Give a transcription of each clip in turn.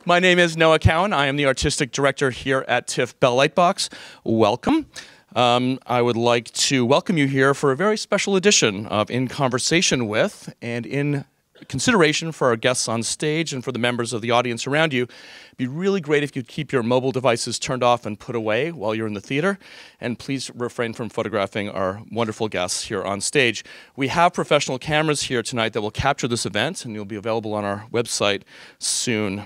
My name is Noah Cowan. I am the artistic director here at TIFF Bell Lightbox. Welcome. I would like to welcome you here for a very special edition of In Conversation With, and in consideration for our guests on stage and for the members of the audience around you. It'd be really great if you'd keep your mobile devices turned off and put away while you're in the theater, and please refrain from photographing our wonderful guests here on stage. We have professional cameras here tonight that will capture this event, and you'll be available on our website soon.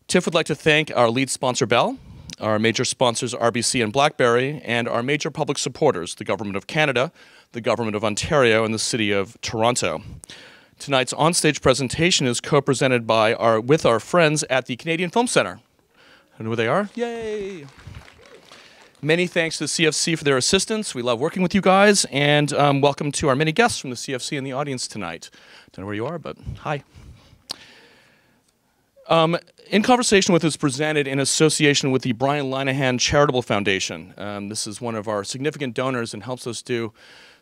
TIFF would like to thank our lead sponsor, Bell, our major sponsors, RBC and BlackBerry, and our major public supporters, the Government of Canada, the Government of Ontario, and the City of Toronto. Tonight's onstage presentation is co-presented with our friends at the Canadian Film Centre. And who they are? Yay! Many thanks to the CFC for their assistance. We love working with you guys, and welcome to our many guests from the CFC in the audience tonight. Don't know where you are, but hi. In Conversation With is presented in association with the Brian Linehan Charitable Foundation. This is one of our significant donors and helps us do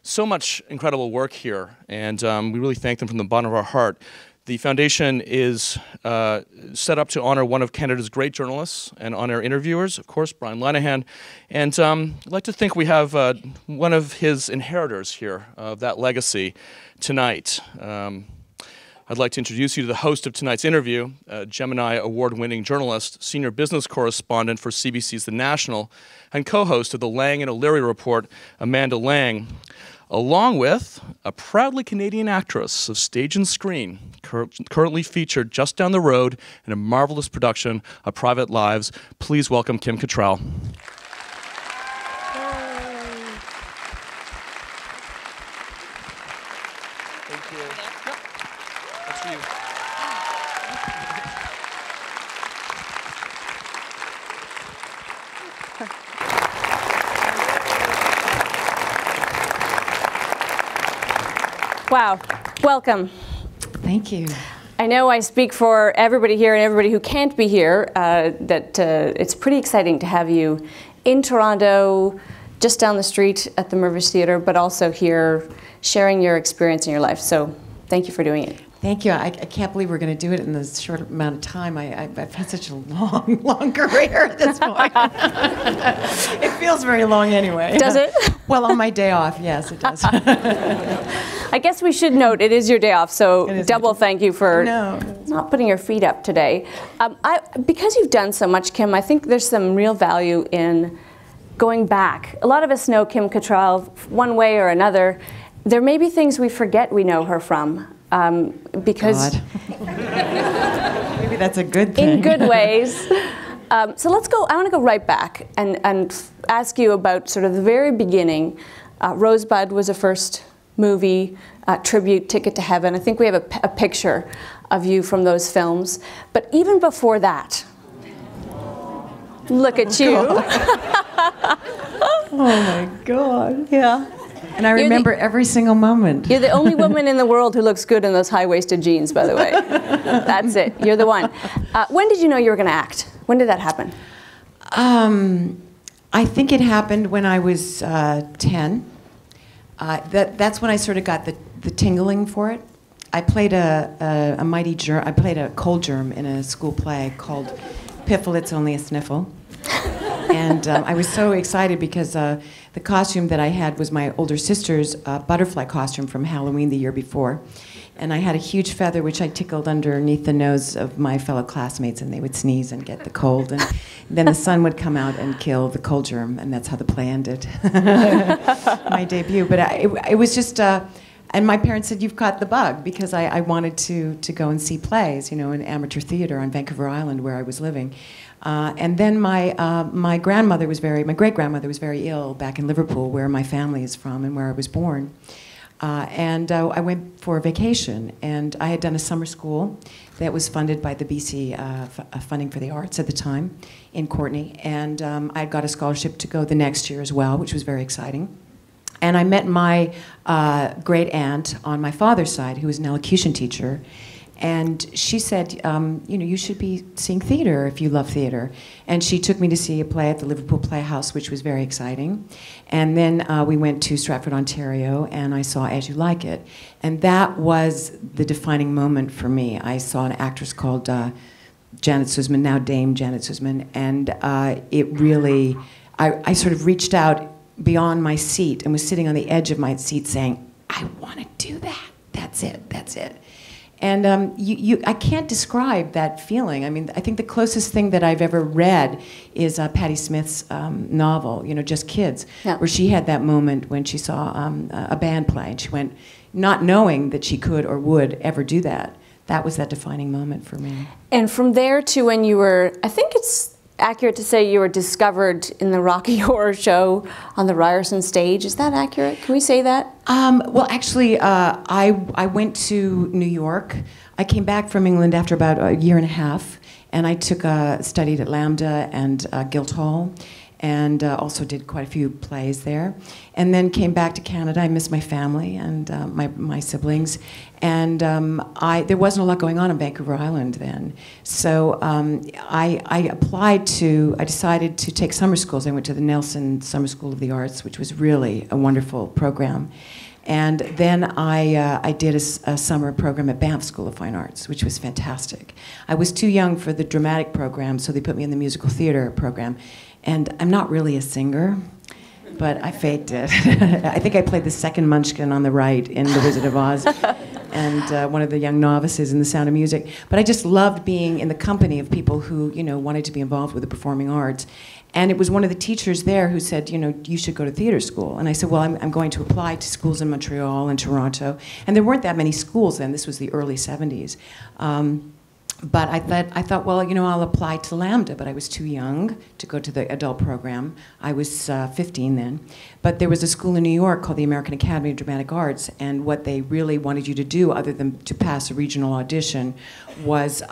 so much incredible work here, and we really thank them from the bottom of our heart. The foundation is set up to honor one of Canada's great journalists and on-air interviewers, of course, Brian Linehan, and I'd like to think we have one of his inheritors here of that legacy tonight. I'd like to introduce you to the host of tonight's interview, Gemini Award-winning journalist, senior business correspondent for CBC's The National, and co-host of the Lang and O'Leary Report, Amanda Lang, along with a proudly Canadian actress of stage and screen, currently featured just down the road in a marvelous production of Private Lives. Please welcome Kim Cattrall. Wow, welcome. Thank you. I know I speak for everybody here and everybody who can't be here, that it's pretty exciting to have you in Toronto, just down the street at the Mirvish Theatre, but also here sharing your experience in your life. So thank you for doing it. Thank you. I can't believe we're going to do it in this short amount of time. I've had such a long career at this point. It feels very long anyway. Does it? Well, on my day off, yes, it does. I guess we should note it is your day off, so double thank you for not putting your feet up today. Because you've done so much, Kim, I think there's some real value in going back. A lot of us know Kim Cattrall one way or another. There may be things we forget we know her from. Because maybe that's a good thing. In good ways. So let's go. I want to go right back and ask you about sort of the very beginning. Rosebud was a first movie, tribute, Ticket to Heaven. I think we have a picture of you from those films. But even before that, look at you. Oh my God. Yeah. And I remember every single moment. You're the only woman in the world who looks good in those high-waisted jeans, by the way. That's it. You're the one. When did you know you were going to act? When did that happen? I think it happened when I was 10. That's when I sort of got the tingling for it. I played a mighty germ. I played a cold germ in a school play called Piffle, It's Only a Sniffle. And I was so excited because the costume that I had was my older sister's butterfly costume from Halloween the year before. And I had a huge feather which I tickled underneath the nose of my fellow classmates, and they would sneeze and get the cold. And then the sun would come out and kill the cold germ, and that's how the play ended. My debut. But it was just... and my parents said, you've caught the bug, because I wanted to go and see plays, you know, in amateur theater on Vancouver Island where I was living. And then my great-grandmother was very ill back in Liverpool, where my family is from and where I was born. And I went for a vacation, and I had done a summer school that was funded by the BC Funding for the Arts at the time in Courtenay, and I got a scholarship to go the next year as well, which was very exciting. And I met my great aunt on my father's side, who was an elocution teacher, And she said, you know, you should be seeing theater if you love theater. And she took me to see a play at the Liverpool Playhouse, which was very exciting. And then we went to Stratford, Ontario, and I saw As You Like It. And that was the defining moment for me. I saw an actress called Janet Sussman, now Dame Janet Sussman, and it really, I sort of reached out beyond my seat and was sitting on the edge of my seat saying, I want to do that. That's it. That's it. And I can't describe that feeling. I mean, I think the closest thing that I've ever read is Patti Smith's novel, Just Kids, where she had that moment when she saw a band play, and she went, not knowing that she could or would ever do that. That was that defining moment for me. And from there to when you were, I think it's accurate to say you were discovered in the Rocky Horror Show on the Ryerson stage. Is that accurate? Can we say that? Well, actually, I went to New York. I came back from England after about a year and a half, and I studied at Lambda and Guildhall, and also did quite a few plays there. And then came back to Canada. I missed my family and my siblings. And there wasn't a lot going on Vancouver Island then. So I decided to take summer schools. I went to the Nelson Summer School of the Arts, which was really a wonderful program. And then I did a summer program at Banff School of Fine Arts, which was fantastic. I was too young for the dramatic program, so they put me in the musical theater program. And I'm not really a singer, but I faked it. I think I played the second Munchkin on the right in The Wizard of Oz, and one of the young novices in The Sound of Music. But I just loved being in the company of people who, wanted to be involved with the performing arts. And it was one of the teachers there who said, you should go to theater school. And I said, well, I'm going to apply to schools in Montreal and Toronto. And there weren't that many schools then. This was the early 70s. But I thought, well, I'll apply to Lambda, but I was too young to go to the adult program. I was 15 then. But there was a school in New York called the American Academy of Dramatic Arts, and what they really wanted you to do, other than to pass a regional audition, was, to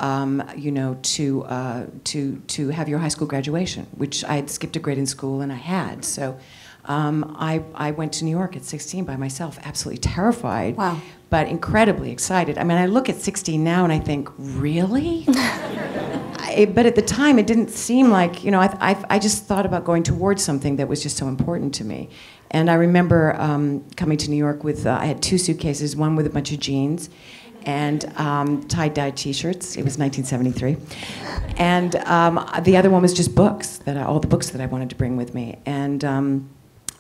have your high school graduation, which I had skipped a grade in school, and I had. So I went to New York at 16 by myself, absolutely terrified. Wow. But incredibly excited. I mean, I look at 16 now and I think, really? But at the time, it didn't seem like, I just thought about going towards something that was just so important to me. And I remember coming to New York with, I had 2 suitcases, one with a bunch of jeans and tie-dye T-shirts. It was 1973. And the other one was just books, all the books that I wanted to bring with me. And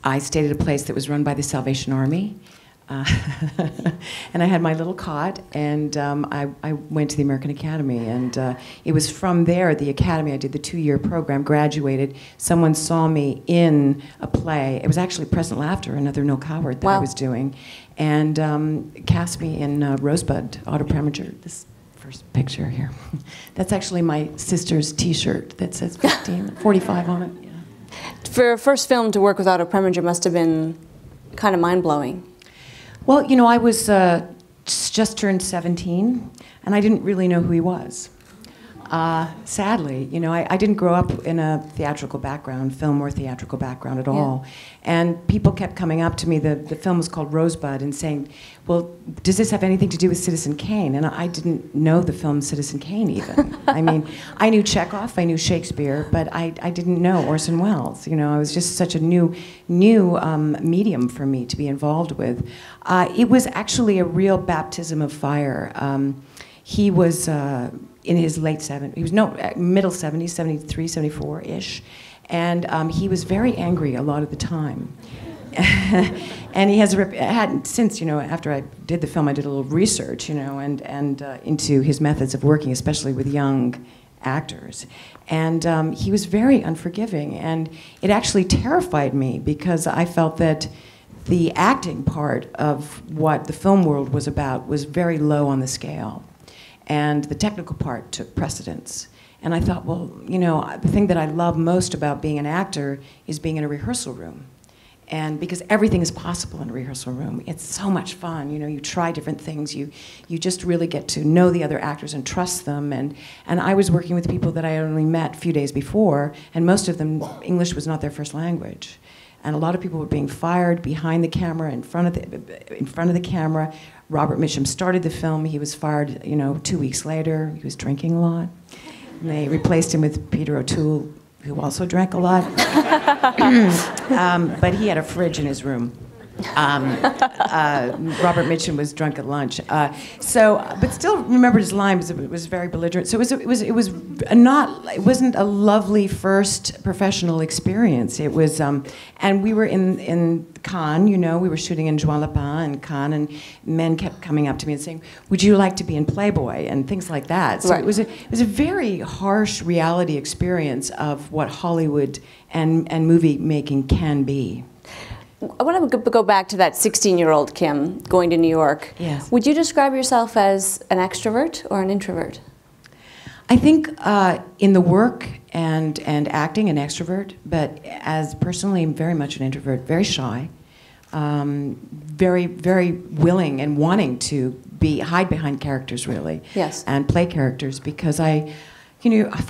I stayed at a place that was run by the Salvation Army. And I had my little cot, and I went to the American Academy, and it was from there, the Academy, I did the 2-year program, graduated. Someone saw me in a play. It was actually Present Laughter, another Noel Coward that I was doing, and cast me in Rosebud, Otto Preminger, this first picture here. That's actually my sister's T-shirt that says 45 on it. Yeah. For a first film to work with Otto Preminger must have been kind of mind-blowing. Well, I was just turned 17, and I didn't really know who he was. Sadly, I didn't grow up in a theatrical background, film or theatrical background at all. Yeah. And people kept coming up to me, the film was called Rosebud, and saying, well, does this have anything to do with Citizen Kane? And I didn't know the film Citizen Kane even. I mean, I knew Chekhov, I knew Shakespeare, but I didn't know Orson Welles. It was just such a new medium for me to be involved with. It was actually a real baptism of fire. He was in his late 70s, he was middle 70s, 73, 74-ish, and he was very angry a lot of the time. And he had since, after I did the film, I did a little research, and into his methods of working, especially with young actors. And he was very unforgiving, and it actually terrified me because I felt that the acting part of what the film world was about was very low on the scale. And the technical part took precedence. And I thought, well, the thing that I love most about being an actor is being in a rehearsal room. And because everything is possible in a rehearsal room. It's so much fun, you try different things, you just really get to know the other actors and trust them. And I was working with people that I had only met a few days before, and most of them, English was not their first language. And a lot of people were being fired behind the camera, in front of the camera. Robert Mitchum started the film. He was fired, 2 weeks later. He was drinking a lot. And they replaced him with Peter O'Toole, who also drank a lot. But he had a fridge in his room. Robert Mitchum was drunk at lunch. But still remembered his line because it was very belligerent. So it wasn't a lovely first professional experience. It was, and we were in Cannes. You know, we were shooting in Juan Lapin and Cannes, and men kept coming up to me and saying, "Would you like to be in Playboy?" and things like that. So right. it was a very harsh reality experience of what Hollywood and movie making can be. I want to go back to that 16-year-old Kim going to New York. Yes. Would you describe yourself as an extrovert or an introvert? I think in the work and acting, an extrovert, but as personally, I'm very much an introvert, very shy, very, very willing and wanting to hide behind characters, really. Yes. And play characters, because of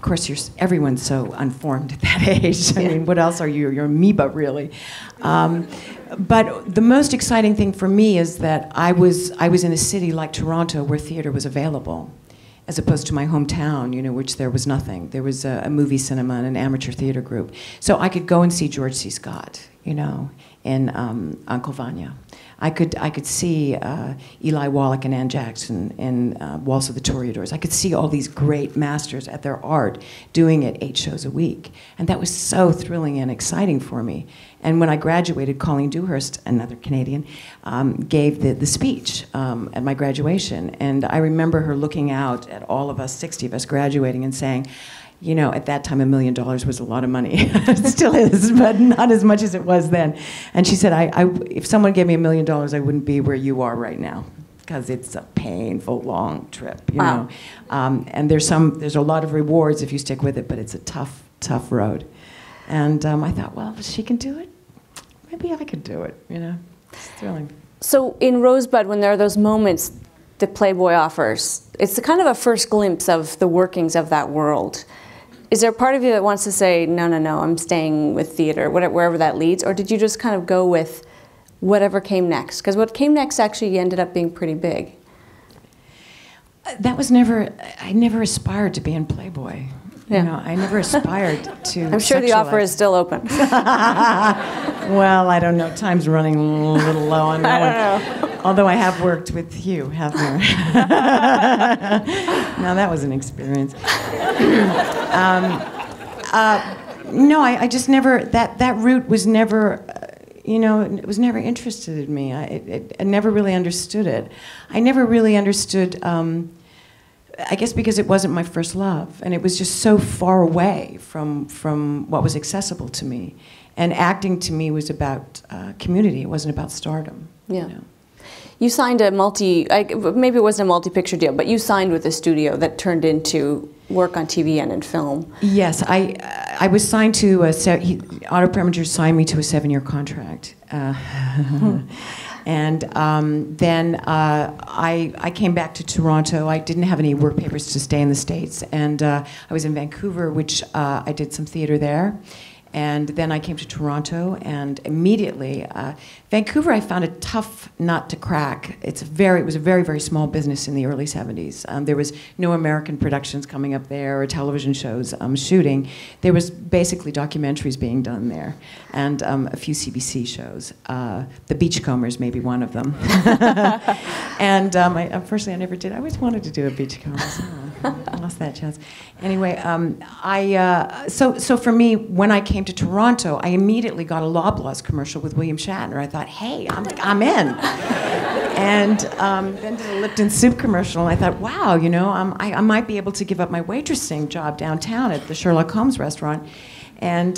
course, everyone's so unformed at that age. I mean, what else are you? You're amoeba, really. But the most exciting thing for me is that I was in a city like Toronto where theater was available, as opposed to my hometown, which there was nothing. There was a movie cinema and an amateur theater group. So I could go and see George C. Scott, in Uncle Vanya. I could see Eli Wallach and Ann Jackson in Waltz of the Toreadors. I could see all these great masters at their art doing it 8 shows a week. And that was so thrilling and exciting for me. And when I graduated, Colleen Dewhurst, another Canadian, gave the speech at my graduation. And I remember her looking out at all of us, 60 of us graduating, and saying, at that time, $1 million was a lot of money. It still is, but not as much as it was then. And she said, if someone gave me $1 million, I wouldn't be where you are right now, because it's a painful, long trip, Wow. And there's a lot of rewards if you stick with it, but it's a tough, tough road. And I thought, well, if she can do it, maybe I could do it, It's thrilling. So in Rosebud, when there are those moments that Playboy offers, it's kind of a first glimpse of the workings of that world. Is there a part of you that wants to say, no, I'm staying with theater, wherever that leads? Or did you just kind of go with whatever came next? Because what came next actually ended up being pretty big. I never aspired to be in Playboy. Yeah. I never aspired to I'm sure the offer is still open. Well, I don't know. Time's running a little low on that one. I don't know. Although I have worked with Hugh Hefner. Now that was an experience. No, I just never, that route was never, it was never interested in me. I never really understood it. I never really understood, I guess because it wasn't my first love, and it was just so far away from what was accessible to me. And acting to me was about community. It wasn't about stardom. Yeah. You signed maybe it wasn't a multi-picture deal, but you signed with a studio that turned into work on TV and in film. Yes, I was signed to Otto Preminger signed me to a 7-year contract. And then I came back to Toronto. I didn't have any work papers to stay in the States, and I was in Vancouver, which I did some theater there. And then I came to Toronto, and immediately, Vancouver I found a tough nut to crack. It was a very, very small business in the early 70s. There was no American productions coming up there or television shows shooting. There was basically documentaries being done there, and a few CBC shows. The Beachcombers may be one of them. And unfortunately, I never did. I always wanted to do a Beachcombers. I lost that chance. Anyway, so for me, when I came to Toronto, I immediately got a Loblaws commercial with William Shatner. I thought, hey, I'm in. And then did a Lipton soup commercial, and I thought, wow, I might be able to give up my waitressing job downtown at the Sherlock Holmes restaurant and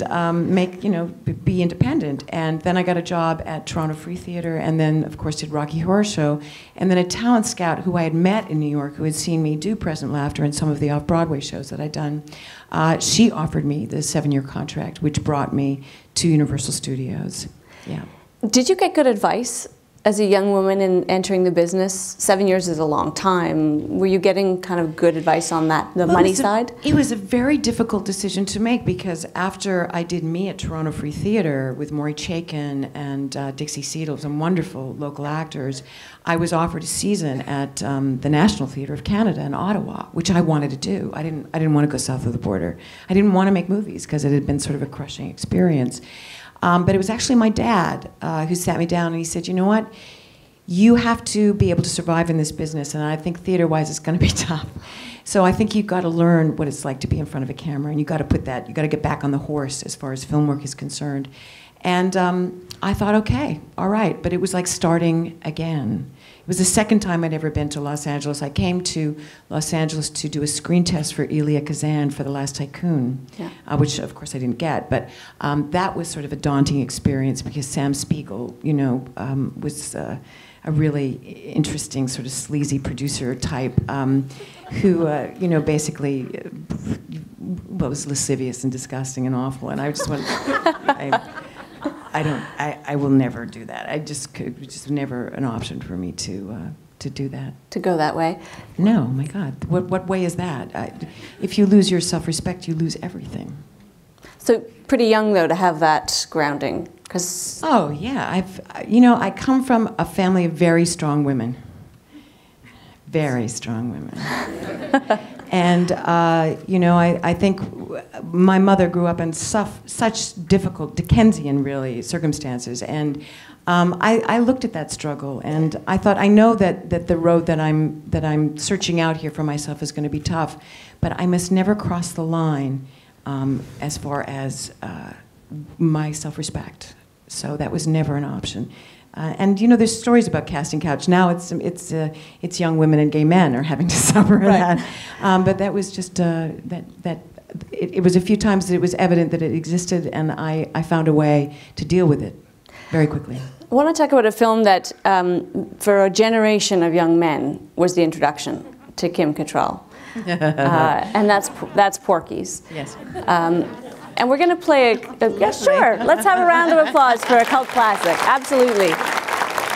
be independent. And then I got a job at Toronto Free Theatre, and then, of course, did Rocky Horror Show. And then a talent scout who I had met in New York, who had seen me do Present Laughter and some of the off-Broadway shows that I'd done, she offered me the 7-year contract, which brought me to Universal Studios. Yeah. Did you get good advice as a young woman in entering the business? 7 years is a long time. Were you getting kind of good advice on the money side? It was a very difficult decision to make, because after I did Me at Toronto Free Theatre with Maury Chaikin and Dixie Seedle, some wonderful local actors, I was offered a season at the National Theatre of Canada in Ottawa, which I wanted to do. I didn't want to go south of the border. I didn't want to make movies because it had been sort of a crushing experience. But it was actually my dad who sat me down and he said, you know what? You have to be able to survive in this business, and I think theater-wise it's going to be tough. So I think you've got to learn what it's like to be in front of a camera, and you've got to get back on the horse as far as film work is concerned. And I thought, okay, all right, but it was like starting again. It was the second time I'd ever been to Los Angeles. I came to Los Angeles to do a screen test for Elia Kazan for The Last Tycoon, which of course I didn't get, but that was sort of a daunting experience because Sam Spiegel, you know, was a really interesting sort of sleazy producer type who, you know, basically was lascivious and disgusting and awful. And I just went, I will never do that. It was never an option for me to do that. To go that way? No, my God. What way is that? If you lose your self-respect, you lose everything. So pretty young, though, to have that grounding. Oh, yeah. I come from a family of very strong women. Very strong women. And, you know, I think my mother grew up in such difficult, Dickensian, really, circumstances. And I looked at that struggle, and I thought, I know that the road that I'm searching out here for myself is going to be tough, but I must never cross the line as far as my self-respect. So that was never an option. And you know, there's stories about casting couch. Now it's young women and gay men are having to suffer that. But that was just it was a few times that it was evident that it existed, and I found a way to deal with it very quickly. I want to talk about a film that, for a generation of young men, was the introduction to Kim Cattrall, and that's Porky's. Yes. And we're going to play yeah, sure. Let's have a round of applause for a cult classic. Absolutely.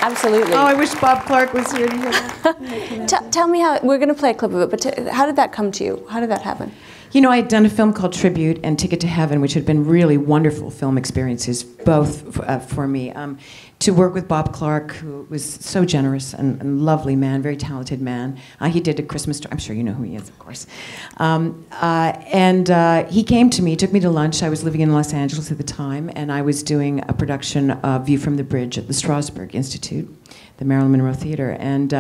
Absolutely. Oh, I wish Bob Clark was here to hear that. Tell me how, we're going to play a clip of it, but how did that come to you? How did that happen? You know, I had done a film called Tribute and Ticket to Heaven, which had been really wonderful film experiences, both for me. To work with Bob Clark, who was so generous and lovely man, very talented man. He did A Christmas Story. I'm sure you know who he is, of course. He came to me, took me to lunch. I was living in Los Angeles at the time, and I was doing a production of View from the Bridge at the Strasberg Institute, the Marilyn Monroe Theater. And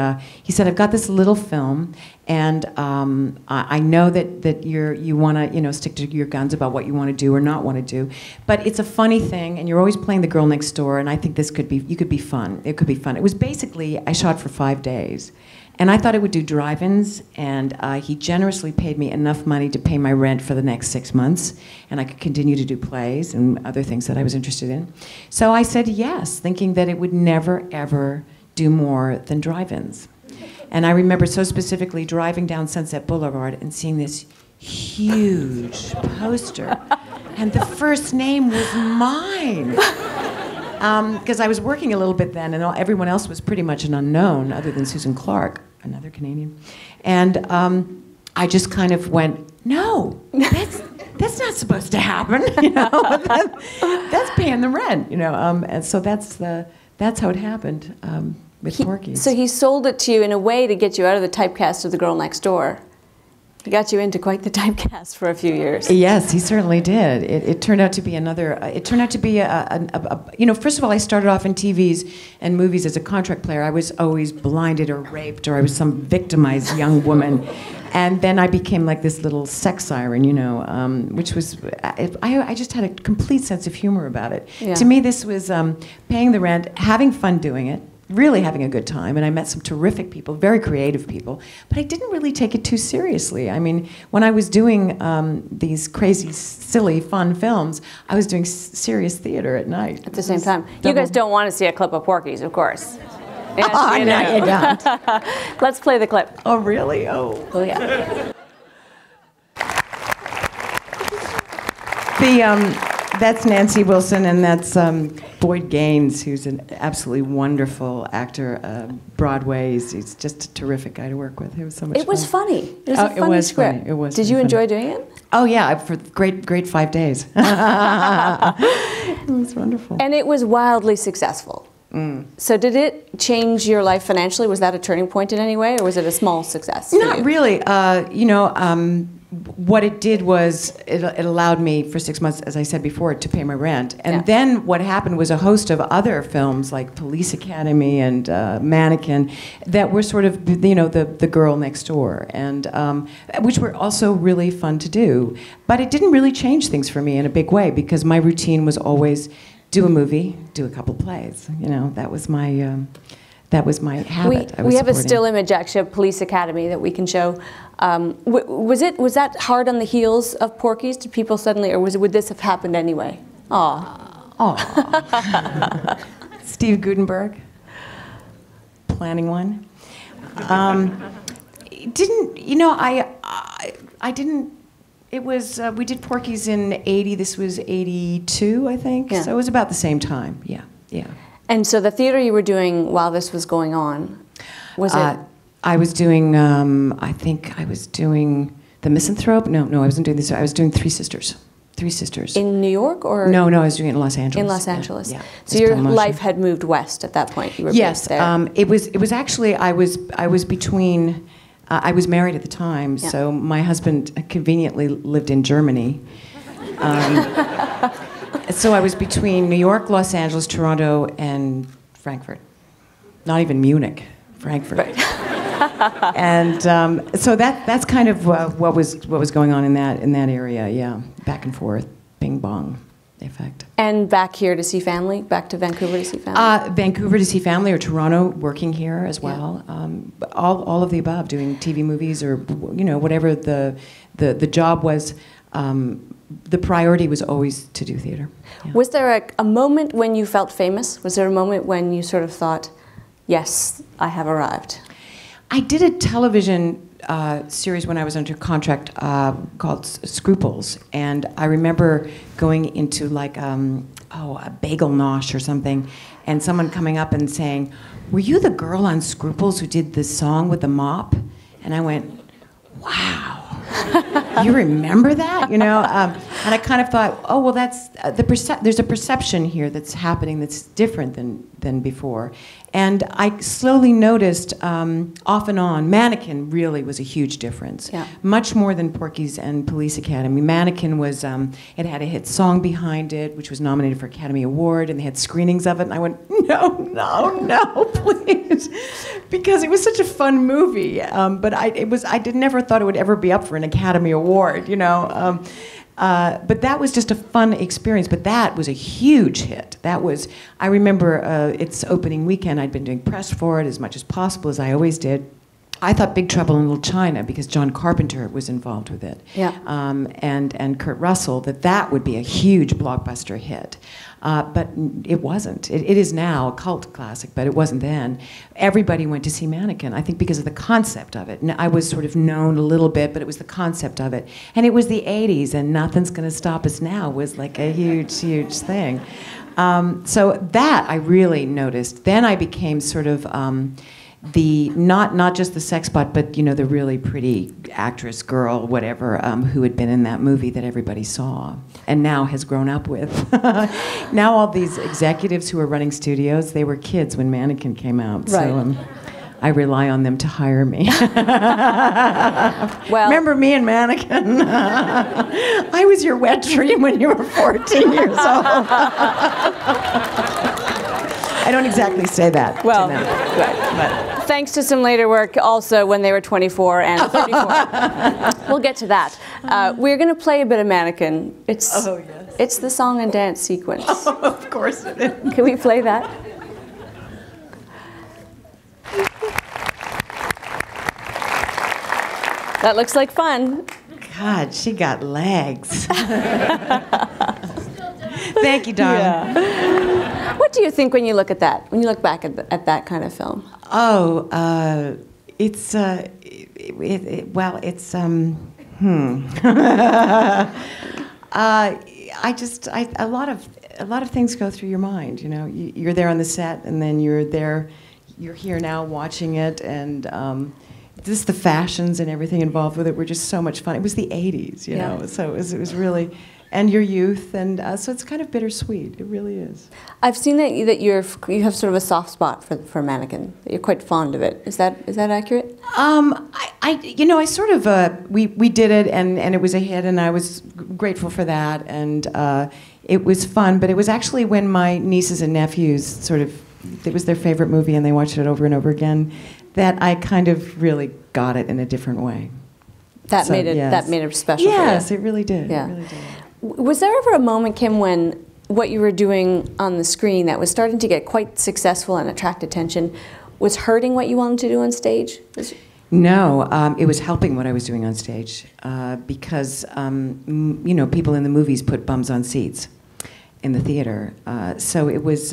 he said, I've got this little film, and I know that you want to stick to your guns about what you want to do or not want to do, but it's a funny thing, and you're always playing the girl next door, and I think you could be fun. It could be fun. It was basically, I shot for 5 days, and I thought I would do drive-ins, and he generously paid me enough money to pay my rent for the next 6 months, and I could continue to do plays and other things that I was interested in. So I said yes, thinking that it would never, ever do more than drive-ins. And I remember so specifically driving down Sunset Boulevard and seeing this huge poster, and the first name was mine. Because I was working a little bit then, and everyone else was pretty much an unknown, other than Susan Clark, another Canadian. And I just kind of went, no, that's not supposed to happen, you know. That's paying the rent, you know. And so that's how it happened with Porky's. So he sold it to you in a way to get you out of the typecast of the girl next door. He got you into quite the typecast for a few years. Yes, he certainly did. It turned out to be another. It turned out to be you know. First of all, I started off in TVs and movies as a contract player. I was always blinded or raped, or I was some victimized young woman, and then I became like this little sex siren, you know, which was. I just had a complete sense of humor about it. Yeah. To me, this was paying the rent, having fun doing it. Really having a good time, and I met some terrific people, very creative people, but I didn't really take it too seriously. I mean, when I was doing these crazy, silly, fun films, I was doing serious theater at night. At the same time. You guys don't want to see a clip of Porky's, of course. Yes, no, you don't. Let's play the clip. Oh, really? Oh yeah. That's Nancy Wilson, and that's Boyd Gaines, who's an absolutely wonderful actor. Broadway, he's just a terrific guy to work with. It was so much fun. It was funny. It was a funny script. Funny. It was. Did you enjoy doing it? Oh yeah, for great 5 days. It was wonderful. And it was wildly successful. Mm. So did it change your life financially? Was that a turning point in any way, or was it a small success for you? Not really. You know, what it did was it allowed me for 6 months, as I said before, to pay my rent. And then what happened was a host of other films like Police Academy and Mannequin that were sort of, you know, the girl next door, and which were also really fun to do. But it didn't really change things for me in a big way, because my routine was always do a movie, do a couple plays. You know, that was my habit. We have a still image, actually, of Police Academy that we can show. Was that hard on the heels of Porky's? Did people suddenly, or would this have happened anyway? Aw. Steve Gutenberg, planning one. Didn't, you know, I didn't, it was, we did Porky's in 80, this was 82, I think. Yeah. So it was about the same time, yeah. And so the theater you were doing while this was going on, was it? I was doing, I think I was doing The Misanthrope. No, I wasn't doing this. I was doing Three Sisters. Three Sisters. In New York, or? No, I was doing it in Los Angeles. In Los Angeles. Yeah. So your life had moved west at that point. You were yes. There. It was actually, I was between. I was married at the time, so my husband conveniently lived in Germany. So I was between New York, Los Angeles, Toronto, and Frankfurt. Not even Munich, Frankfurt. Right. And so that's kind of what was going on in that area. Yeah, back and forth, bing bong, effect. And back here to see family, back to Vancouver to see family. Vancouver to see family, or Toronto, working here as well. Yeah. All of the above, doing TV movies, or you know, whatever the job was. The priority was always to do theater. Yeah. Was there a moment when you felt famous? Was there a moment when you sort of thought, yes, I have arrived? I did a television series when I was under contract called Scruples, and I remember going into like a bagel nosh or something, and someone coming up and saying, "Were you the girl on Scruples who did this song with the mop?" And I went, "Wow." You remember that, you know? And I kind of thought, oh, well, that's there's a perception here that's happening that's different than before. And I slowly noticed, off and on, Mannequin really was a huge difference. Yeah. Much more than Porky's and Police Academy. Mannequin was, it had a hit song behind it, which was nominated for Academy Award, and they had screenings of it, and I went, no, please. Because it was such a fun movie, but I never thought it would ever be up for an Academy Award, you know. But that was just a fun experience. But that was a huge hit. I remember its opening weekend, I'd been doing press for it as much as possible, as I always did. I thought Big Trouble in Little China, because John Carpenter was involved with it, and Kurt Russell, that would be a huge blockbuster hit. But it wasn't. It is now a cult classic, but it wasn't then. Everybody went to see Mannequin, I think because of the concept of it. And I was sort of known a little bit, but it was the concept of it. And it was the 80s, and Nothing's Gonna Stop Us Now was like a huge, huge thing. So that I really noticed. Then I became sort of not just the sex bot, but you know, the really pretty actress, girl, whatever, who had been in that movie that everybody saw and now has grown up with. Now all these executives who are running studios, they were kids when Mannequin came out. Right. So I rely on them to hire me. Well, remember me and Mannequin? I was your wet dream when you were 14 years old. I don't exactly say that. Well, to them. right. But thanks to some later work also when they were 24 and 34. We'll get to that. We're going to play a bit of Mannequin. It's the song and dance sequence. Oh, of course it is. Can we play that? That looks like fun. God, she got legs. Thank you, darling. Yeah. What do you think when you look at that? When you look back at that kind of film? Oh, it's a lot of things go through your mind. You know, you're there on the set, and then you're here now watching it, and just the fashions and everything involved with it were just so much fun. It was the 80s, you know, so it was really, and your youth, and so it's kind of bittersweet. It really is. I've seen that you have sort of a soft spot for mannequin. That you're quite fond of it. Is that accurate? I sort of we did it, and it was a hit, and I was grateful for that, and it was fun. But it was actually when my nieces and nephews it was their favorite movie, and they watched it over and over again, that I kind of really got it in a different way. That made it special. Yes, for you. It really did. Yeah. It really did. Was there ever a moment, Kim, when what you were doing on the screen that was starting to get quite successful and attract attention was hurting what you wanted to do on stage? No, it was helping what I was doing on stage because people in the movies put bums on seats in the theater, so it was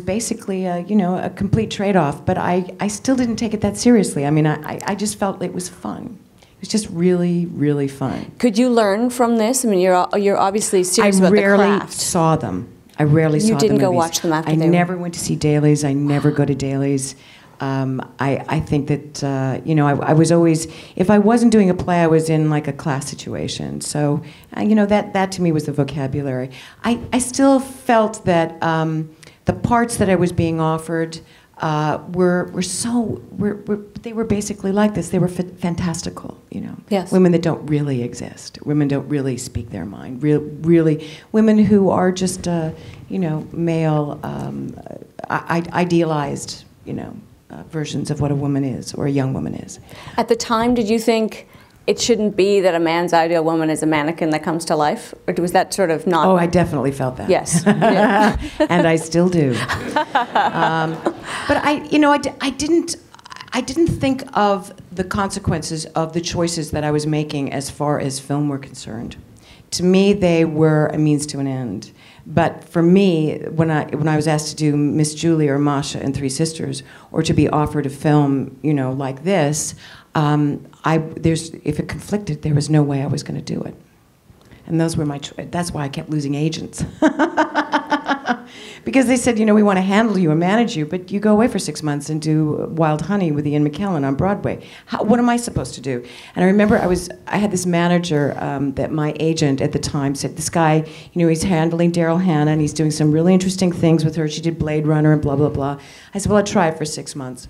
basically a complete trade-off. But I still didn't take it that seriously. I mean, I just felt it was fun. It was just really, really fun. Could you learn from this? I mean, you're obviously serious about the craft. I rarely saw them. I rarely saw them. You didn't go watch them after they were... I never went to see dailies. I never go to dailies. I think that, I was always... If I wasn't doing a play, I was in like a class situation. So, that to me was the vocabulary. I still felt that the parts that I was being offered they were basically like this. They were fantastical, Yes. Women that don't really exist. Women don't really speak their mind. Really, women who are just, male, idealized, versions of what a woman is or a young woman is. At the time, did you think it shouldn't be that a man's ideal woman is a mannequin that comes to life? Or was that sort of not... Oh, I definitely felt that. Yes. And I still do. But I didn't think of the consequences of the choices that I was making as far as film were concerned. To me, they were a means to an end. But for me, when I was asked to do Miss Julie or Masha and Three Sisters, or to be offered a film, like this, if it conflicted, there was no way I was going to do it. And those were that's why I kept losing agents. Because they said, we want to handle you and manage you, but you go away for 6 months and do Wild Honey with Ian McKellen on Broadway. What am I supposed to do? And I remember I had this manager that my agent at the time said, this guy, he's handling Daryl Hannah, and he's doing some really interesting things with her. She did Blade Runner and blah, blah, blah. I said, well, I'll try it for 6 months.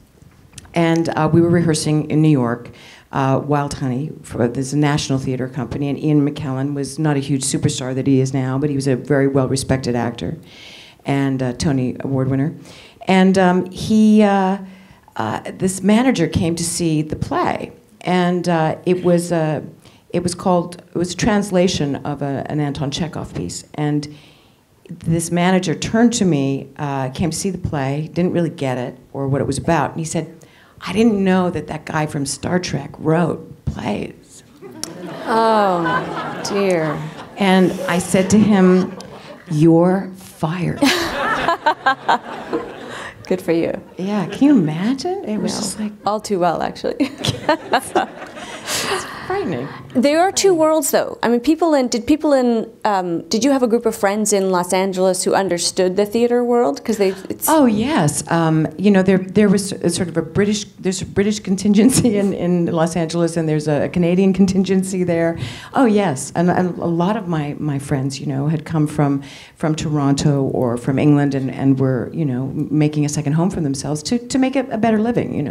And we were rehearsing in New York, Wild Honey, there's a national theater company, and Ian McKellen was not a huge superstar that he is now, but he was a very well-respected actor and Tony Award winner. And this manager came to see the play, and it was a translation of an Anton Chekhov piece. And this manager turned to me, came to see the play, didn't really get it or what it was about, and he said, I didn't know that guy from Star Trek wrote plays. Oh, dear. And I said to him, you're fired. Good for you. Yeah, can you imagine? It was just like... All too well, actually. It's frightening. There are two worlds, though. I mean, did you have a group of friends in Los Angeles who understood the theater world? Oh yes, there was there's a British contingency in Los Angeles, and there's a Canadian contingency there. Oh yes, and a lot of my friends, had come from Toronto or from England, and were making a second home for themselves to make a better living.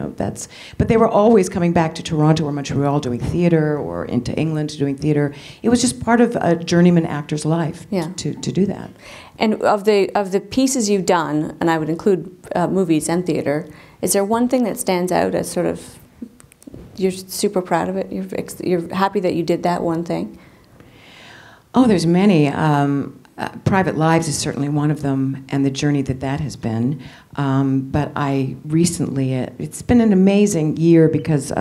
But they were always coming back to Toronto or Montreal doing theater, or into England doing theater. It was just part of a journeyman actor's life to do that. And of the pieces you've done, and I would include movies and theater, is there one thing that stands out as sort of you're super proud of it? You're happy that you did that one thing? Oh, there's many. Private Lives is certainly one of them, and the journey that has been. But I recently, it's been an amazing year because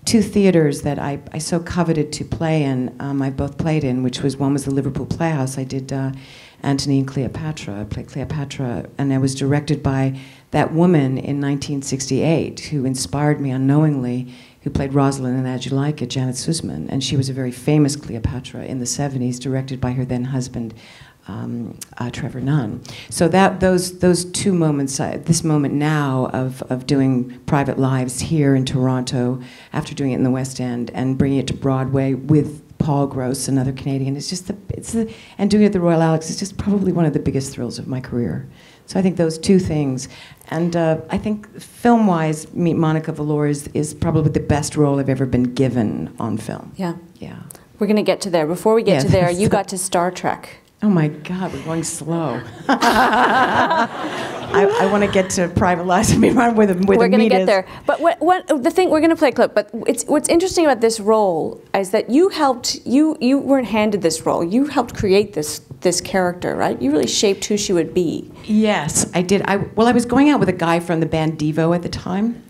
two theaters that I so coveted to play in, I both played in, which one was the Liverpool Playhouse. I did Antony and Cleopatra. I played Cleopatra, and I was directed by that woman in 1968 who inspired me unknowingly, who played Rosalind in As You Like It, Janet Sussman. And she was a very famous Cleopatra in the 70s, directed by her then husband, Trevor Nunn. So those two moments, this moment now of doing Private Lives here in Toronto, after doing it in the West End, and bringing it to Broadway with Paul Gross, another Canadian, and doing it at the Royal Alex is just probably one of the biggest thrills of my career. So I think those two things, and I think film-wise, Meet Monica Valor is probably the best role I've ever been given on film. Yeah. Yeah. We're going to get to there. Before we get to there, you got to Star Trek. Oh my God, we're going slow. I want to get to Private Lives with we're going to get is. there. But the thing, we're going to play a clip, but what's interesting about this role is that you weren't handed this role. You helped create this character, right? You really shaped who she would be. Yes, I did. I was going out with a guy from the band Devo at the time,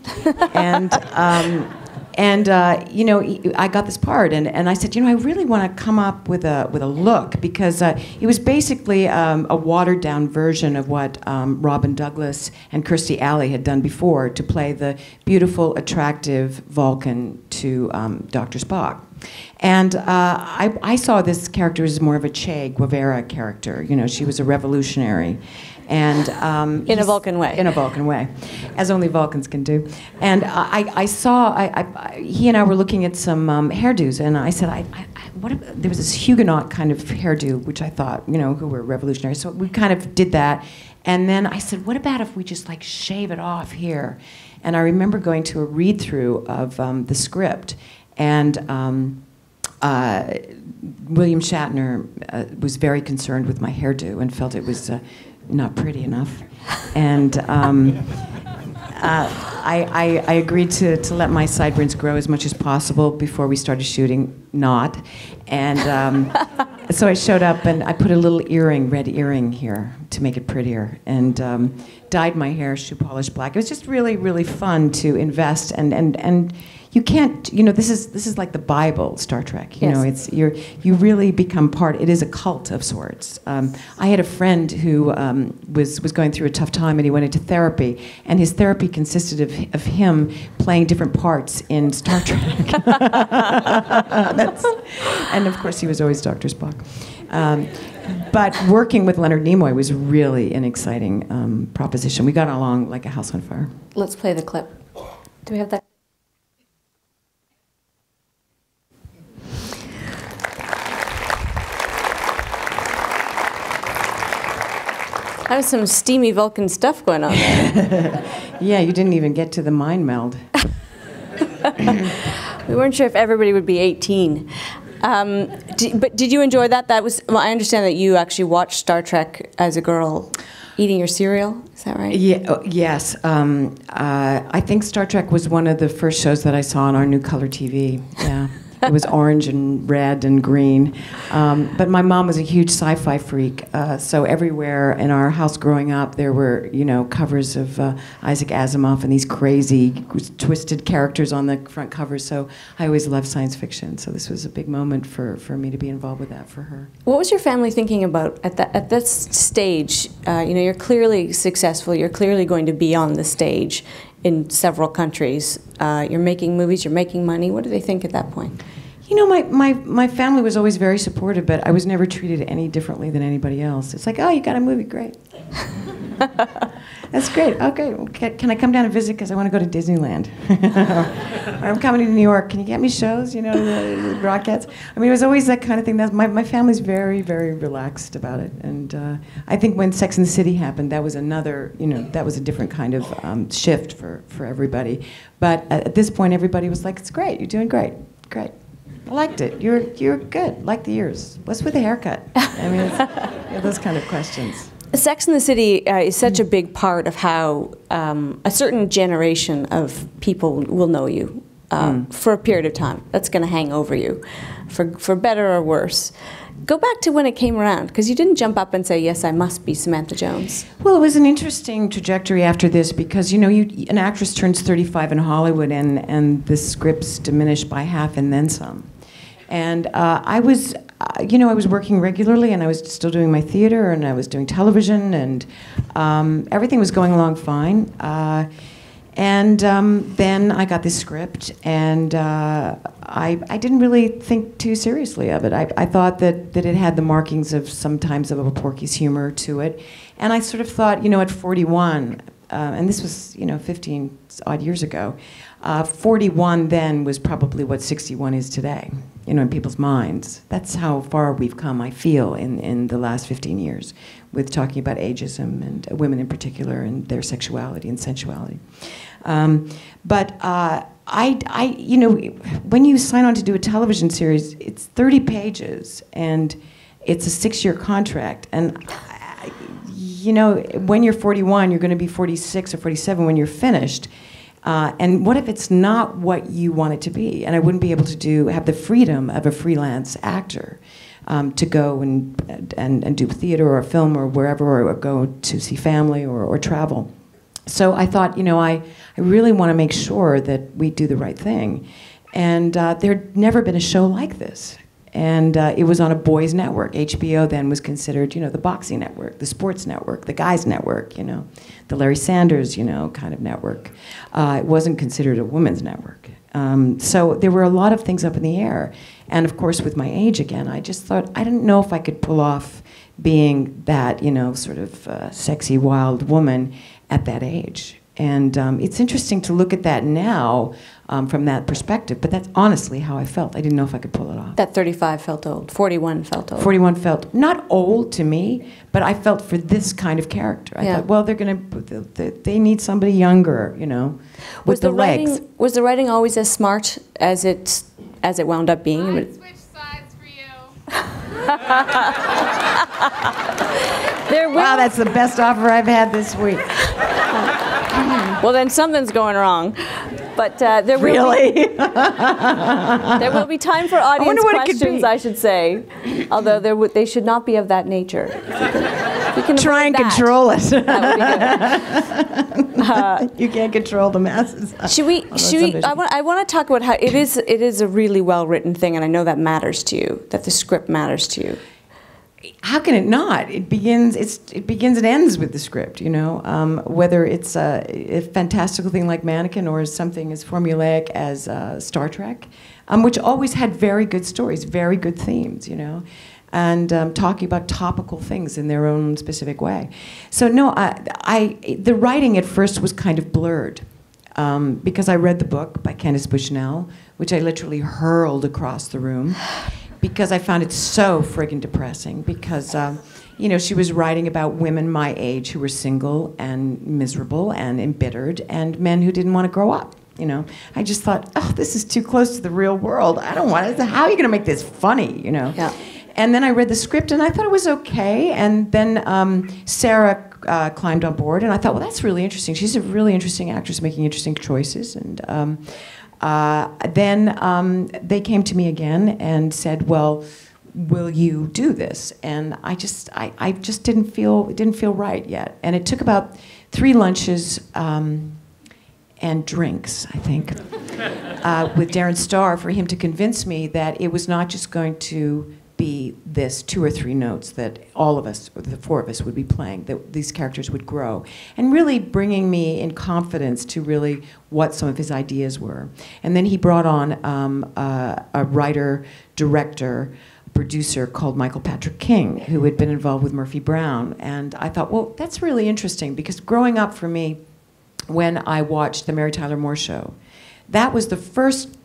and I got this part, and I said, I really want to come up with a look, because it was basically a watered down version of what Robin Douglas and Kirstie Alley had done before, to play the beautiful, attractive Vulcan to Dr. Spock. And I saw this character as more of a Che Guevara character. She was a revolutionary. And in a Vulcan way. In a Vulcan way, as only Vulcans can do. And I saw, he and I were looking at some hairdos, and I said, there was this Huguenot kind of hairdo, which I thought, who were revolutionary. So we kind of did that. And then I said, what about if we just shave it off here? And I remember going to a read-through of the script, and William Shatner was very concerned with my hairdo and felt it was not pretty enough, and I agreed to let my sideburns grow as much as possible before we started shooting. And so I showed up and I put a little red earring here to make it prettier, and dyed my hair shoe polish black. It was just really, really fun to invest, and you can't, this is like the Bible, Star Trek. Yes. You really become part. It is a cult of sorts. I had a friend who was going through a tough time, and he went into therapy, and his therapy consisted of him playing different parts in Star Trek. And of course, he was always Dr. Spock. But working with Leonard Nimoy was really an exciting proposition. We got along like a house on fire. Let's play the clip. Do we have that? That was some steamy Vulcan stuff going on there. Yeah, you didn't even get to the mind meld. We weren't sure if everybody would be 18. But did you enjoy that? I understand that you actually watched Star Trek as a girl, eating your cereal. Is that right? Yeah. Yes. I think Star Trek was one of the first shows that I saw on our new color TV. Yeah. It was orange and red and green. But my mom was a huge sci-fi freak, so everywhere in our house growing up, there were, covers of Isaac Asimov and these crazy, twisted characters on the front covers. So I always loved science fiction. So this was a big moment for me to be involved with that for her. What was your family thinking about at that stage? You're clearly successful. You're clearly going to be on the stage in several countries. You're making movies, you're making money. What do they think at that point? My family was always very supportive, but I was never treated any differently than anybody else. It's like, oh, you got a movie, great. That's great. Okay, well, can I come down and visit because I want to go to Disneyland? Or I'm coming to New York. Can you get me shows? The broadcasts. I mean, it was always that kind of thing. My family's very, very relaxed about it. And I think when Sex and the City happened, that was another, that was a different kind of shift for everybody. But at this point, everybody was like, it's great. You're doing great. Great. I liked it. You're good. Like the ears. What's with the haircut? I mean, those kind of questions. Sex and the City is such a big part of how a certain generation of people will know you for a period of time. That's going to hang over you, for better or worse. Go back to when it came around, because you didn't jump up and say, yes, I must be Samantha Jones. Well, it was an interesting trajectory after this, because, an actress turns 35 in Hollywood, and the scripts diminish by half and then some. And I was working regularly, and I was still doing my theater, and I was doing television, and everything was going along fine. And then I got this script, and I didn't really think too seriously of it. I thought that it had the markings of sometimes of a Porky's humor to it. And I sort of thought, at 41, and this was, 15 odd years ago, 41 then was probably what 61 is today, in people's minds. That's how far we've come, I feel, in the last 15 years with talking about ageism and women in particular and their sexuality and sensuality. But when you sign on to do a television series, it's 30 pages and it's a 6-year contract. And when you're 41, you're going to be 46 or 47 when you're finished. And what if it's not what you want it to be? And I wouldn't be able to have the freedom of a freelance actor to go and do theater or film or wherever, or go to see family or travel. So I thought, I really want to make sure that we do the right thing. And there'd never been a show like this. And it was on a boys' network. HBO then was considered, the boxing network, the sports network, the guys' network, the Larry Sanders, kind of network. It wasn't considered a women's network. So there were a lot of things up in the air. And of course, with my age again, I just thought, I didn't know if I could pull off being that, sort of sexy, wild woman at that age. And it's interesting to look at that now from that perspective, but that's honestly how I felt. I didn't know if I could pull it off. That 35 felt old, 41 felt old. 41 felt not old to me, but I felt for this kind of character. I thought, well, they need somebody younger, with the legs. Was the writing always as smart as it wound up being? I switched sides for you. Wow, that's the best offer I've had this week. Well, then something's going wrong. But there will be time for audience questions, I should say. Although they should not be of that nature. We can try and control it. That would be good. You can't control the masses. Should we? I want to talk about how it is a really well written thing, and I know that matters to you. That the script matters to you. How can it not? It begins and ends with the script, whether it's a fantastical thing like Mannequin or something as formulaic as Star Trek, which always had very good stories, very good themes, and talking about topical things in their own specific way. So no, the writing at first was kind of blurred. Because I read the book by Candace Bushnell, which I literally hurled across the room, because I found it so friggin' depressing, because she was writing about women my age who were single and miserable and embittered, and men who didn't want to grow up. I just thought, oh, this is too close to the real world. I don't want it. How are you going to make this funny? Yeah. And then I read the script and I thought it was okay. And then Sarah climbed on board, and I thought, well, that's really interesting. She's a really interesting actress making interesting choices. And then they came to me again and said, well, will you do this? And I just didn't feel right yet. And it took about 3 lunches and drinks, I think, with Darren Star for him to convince me that it was not just going to be this 2 or 3 notes that all of us, or the 4 of us, would be playing, that these characters would grow, and really bringing me in confidence to really what some of his ideas were. And then he brought on a writer, director, producer called Michael Patrick King, who had been involved with Murphy Brown. And I thought, well, that's really interesting, because growing up for me, when I watched the Mary Tyler Moore Show, that was the first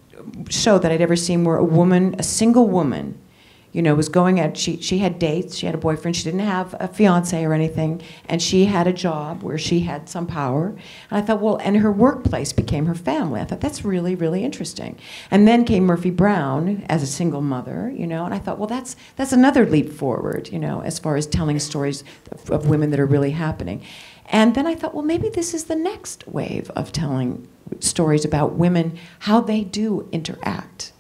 show that I'd ever seen where a single woman, was going out. She had dates, she had a boyfriend, she didn't have a fiance or anything, and she had a job where she had some power. And I thought, well, and her workplace became her family. I thought, that's really, really interesting. And then came Murphy Brown as a single mother, and I thought, well, that's another leap forward, as far as telling stories of women that are really happening. And then I thought, well, maybe this is the next wave of telling stories about women, how they do interact.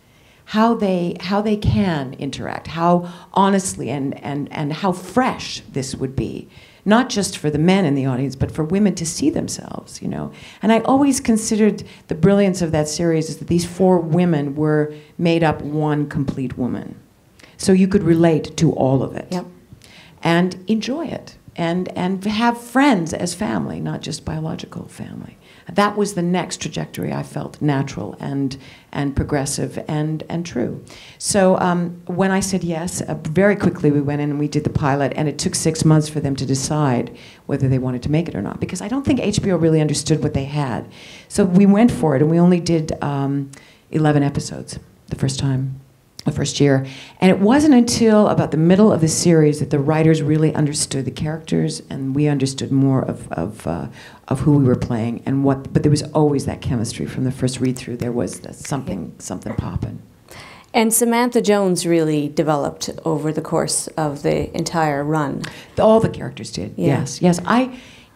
How they can interact, how honestly and how fresh this would be, not just for the men in the audience, but for women to see themselves, And I always considered the brilliance of that series is that these 4 women were made up one complete woman. So you could relate to all of it. Yep. And enjoy it. and have friends as family, not just biological family. That was the next trajectory I felt natural and progressive and true. So when I said yes, very quickly we went in and we did the pilot, and it took 6 months for them to decide whether they wanted to make it or not, because I don't think HBO really understood what they had. So we went for it, and we only did 11 episodes the first time. The first year. And it wasn't until about the middle of the series that the writers really understood the characters, and we understood more of who we were playing and what. But there was always that chemistry from the first read through. There was something popping. And Samantha Jones really developed over the course of the entire run. All the characters did. Yeah. Yes.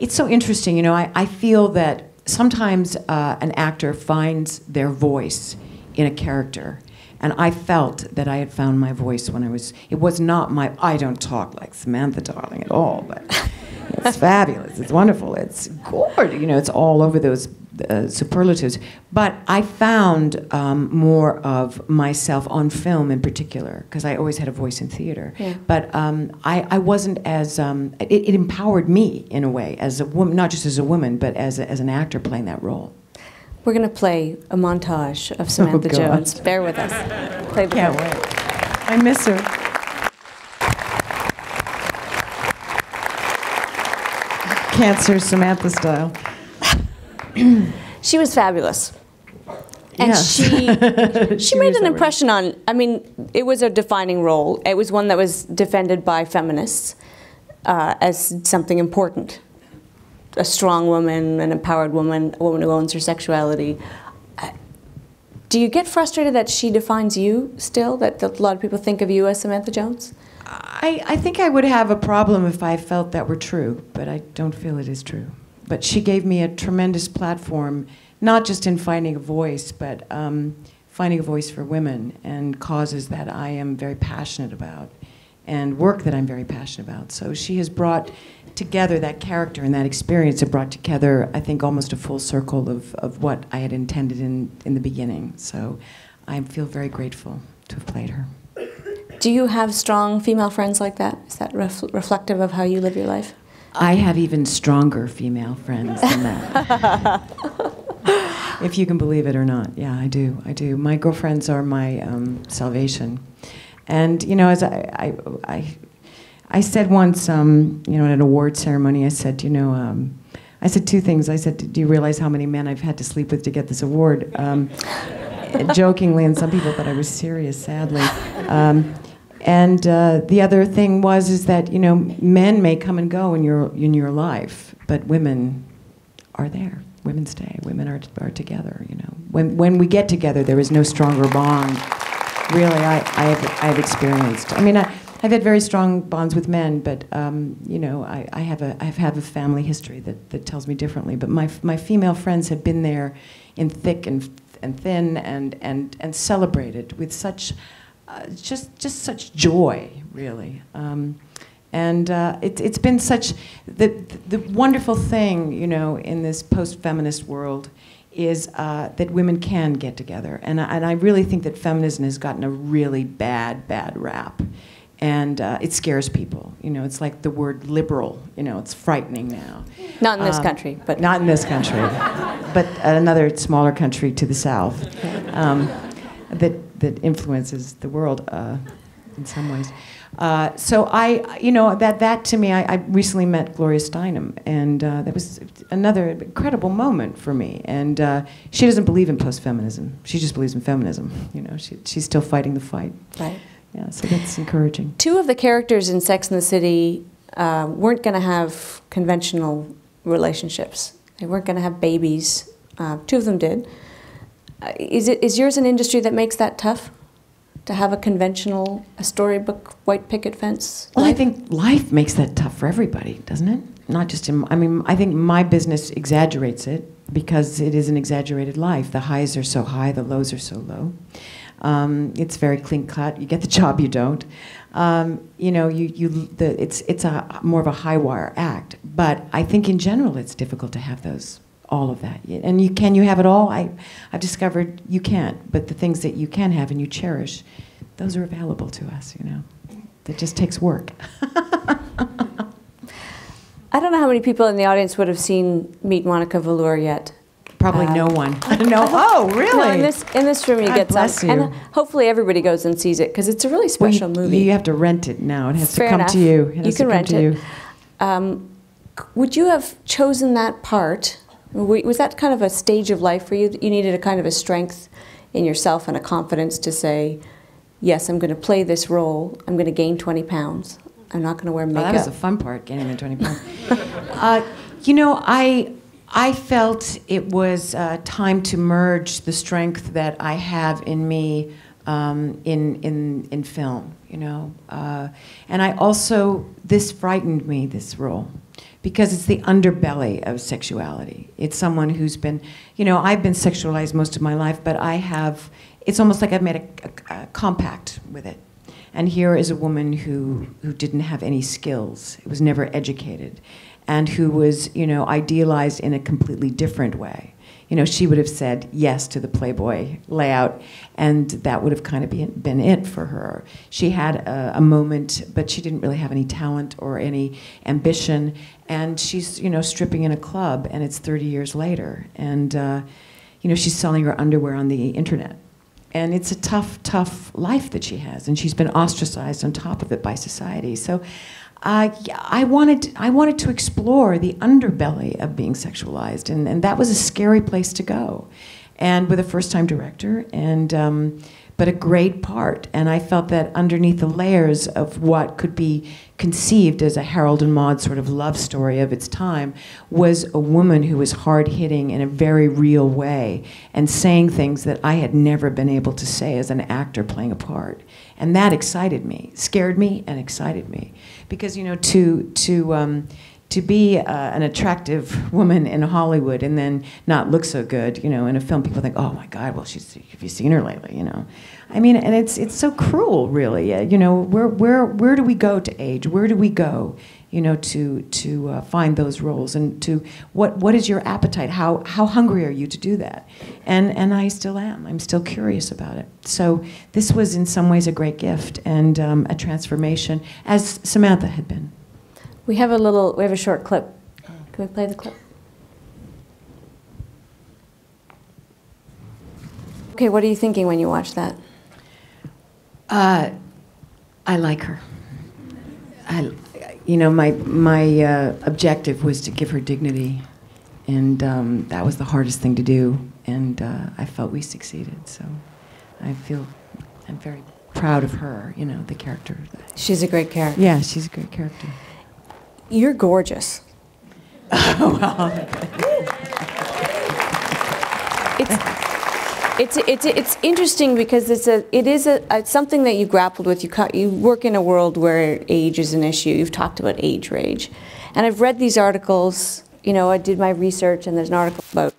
It's so interesting. You know, I feel that sometimes an actor finds their voice in a character. And I felt that I had found my voice when it was not my, I don't talk like Samantha Darling at all, but it's fabulous, it's wonderful, it's gorgeous, you know, it's all over those superlatives. But I found more of myself on film in particular, because I always had a voice in theater. Yeah. But I wasn't as, it empowered me in a way, as a woman, not just as a woman, but as an actor playing that role. We're going to play a montage of Samantha Jones. Bear with us. Play the Can't wait. I miss her. Cancer Samantha style. She was fabulous. And yes. she made an impression on, I mean, it was a defining role. It was one that was defended by feminists as something important. A strong woman, an empowered woman, a woman who owns her sexuality. Do you get frustrated that she defines you still, that a lot of people think of you as Samantha Jones? I think I would have a problem if I felt that were true, but I don't feel it is true. But she gave me a tremendous platform, not just in finding a voice, but finding a voice for women and causes that I am very passionate about and work that I'm very passionate about. So she has brought together that character and that experience. It brought together, I think, almost a full circle of what I had intended in the beginning. So I feel very grateful to have played her. Do you have strong female friends like that? Is that reflective of how you live your life? I have even stronger female friends than that. If you can believe it or not. Yeah, I do. I do. My girlfriends are my salvation. And, you know, as I said once, you know, at an award ceremony, I said, you know, I said two things. I said, do you realize how many men I've had to sleep with to get this award? Jokingly, and some people thought I was serious, sadly. And the other thing is that, you know, men may come and go in your life, but women are there. Women stay. Women are together, you know. When we get together, there is no stronger bond. Really, I've experienced. I mean, I've had very strong bonds with men, but you know, I have a family history that tells me differently. But my female friends have been there in thick and thin and celebrated with such just such joy, really. It's been such the wonderful thing, you know, in this post-feminist world is that women can get together, and I really think that feminism has gotten a really bad rap, and it scares people. You know, it's like the word liberal. You know, it's frightening now. Not in this country, but not in this country, but another smaller country to the south that influences the world in some ways. So you know, that to me, I recently met Gloria Steinem, and that was another incredible moment for me. And she doesn't believe in post-feminism; she just believes in feminism. You know, she's still fighting the fight. Right. Yeah, so that's encouraging. Two of the characters in Sex and the City weren't going to have conventional relationships. They weren't going to have babies. Two of them did. Is yours an industry that makes that tough? To have a storybook, white picket fence? Well, I think life makes that tough for everybody, doesn't it? Not just I mean, I think my business exaggerates it because it is an exaggerated life. The highs are so high, the lows are so low. It's very clean cut. You get the job, you don't. You know, it's more of a high wire act. But I think in general, it's difficult to have all of that. And you have it all? I've discovered you can't. But the things that you can have and you cherish, those are available to us, you know. It just takes work. I don't know how many people in the audience would have seen Meet Monica Velour yet. Probably no one. I don't know. Oh, really? No, in this room you God get bless some. you. And hopefully everybody goes and sees it because it's a really special movie. You have to rent it now. It has Fair to come enough. to you. It You has can to come rent to it. you. Would you have chosen that part? Was that kind of a stage of life for you? That you needed a kind of a strength in yourself and a confidence to say, yes, I'm going to play this role. I'm going to gain 20 pounds. I'm not going to wear makeup. That was the fun part, gaining the 20 pounds. You know, I felt it was time to merge the strength that I have in me in film, you know. And I also, this frightened me, this role, because it's the underbelly of sexuality. It's someone who's been, you know, I've been sexualized most of my life, but I have, it's almost like I've made a compact with it. And here is a woman who didn't have any skills, was never educated, and who was, you know, idealized in a completely different way. You know, she would have said yes to the Playboy layout, and that would have kind of been it for her. She had a moment, but she didn't really have any talent or any ambition, and she's, you know, stripping in a club, and it's 30 years later, and, you know, she's selling her underwear on the internet. And it's a tough, tough life that she has, and she's been ostracized on top of it by society. So I wanted to explore the underbelly of being sexualized, and that was a scary place to go. And with a first-time director, and but a great part. And I felt that underneath the layers of what could be conceived as a Harold and Maude sort of love story of its time was a woman who was hard-hitting in a very real way and saying things that I had never been able to say as an actor playing a part. And that excited me, scared me, and excited me. Because, you know, to be an attractive woman in Hollywood and then not look so good, you know, in a film, people think, oh my God, well, have you seen her lately, you know? I mean, and it's so cruel, really. You know, where do we go to age? Where do we go, you know, to find those roles? And to what is your appetite? How hungry are you to do that? And I still am. I'm still curious about it. So this was in some ways a great gift and a transformation, as Samantha had been. We have a short clip. Can we play the clip? Okay, what are you thinking when you watch that? I like her. You know, my objective was to give her dignity, and that was the hardest thing to do, and I felt we succeeded. So I'm very proud of her, you know, the character. She's a great character. Yeah, she's a great character. You're gorgeous. Oh, well. It's interesting because it's something that you grappled with. You work in a world where age is an issue. You've talked about age rage, and I've read these articles. You know, I did my research, and there's an article about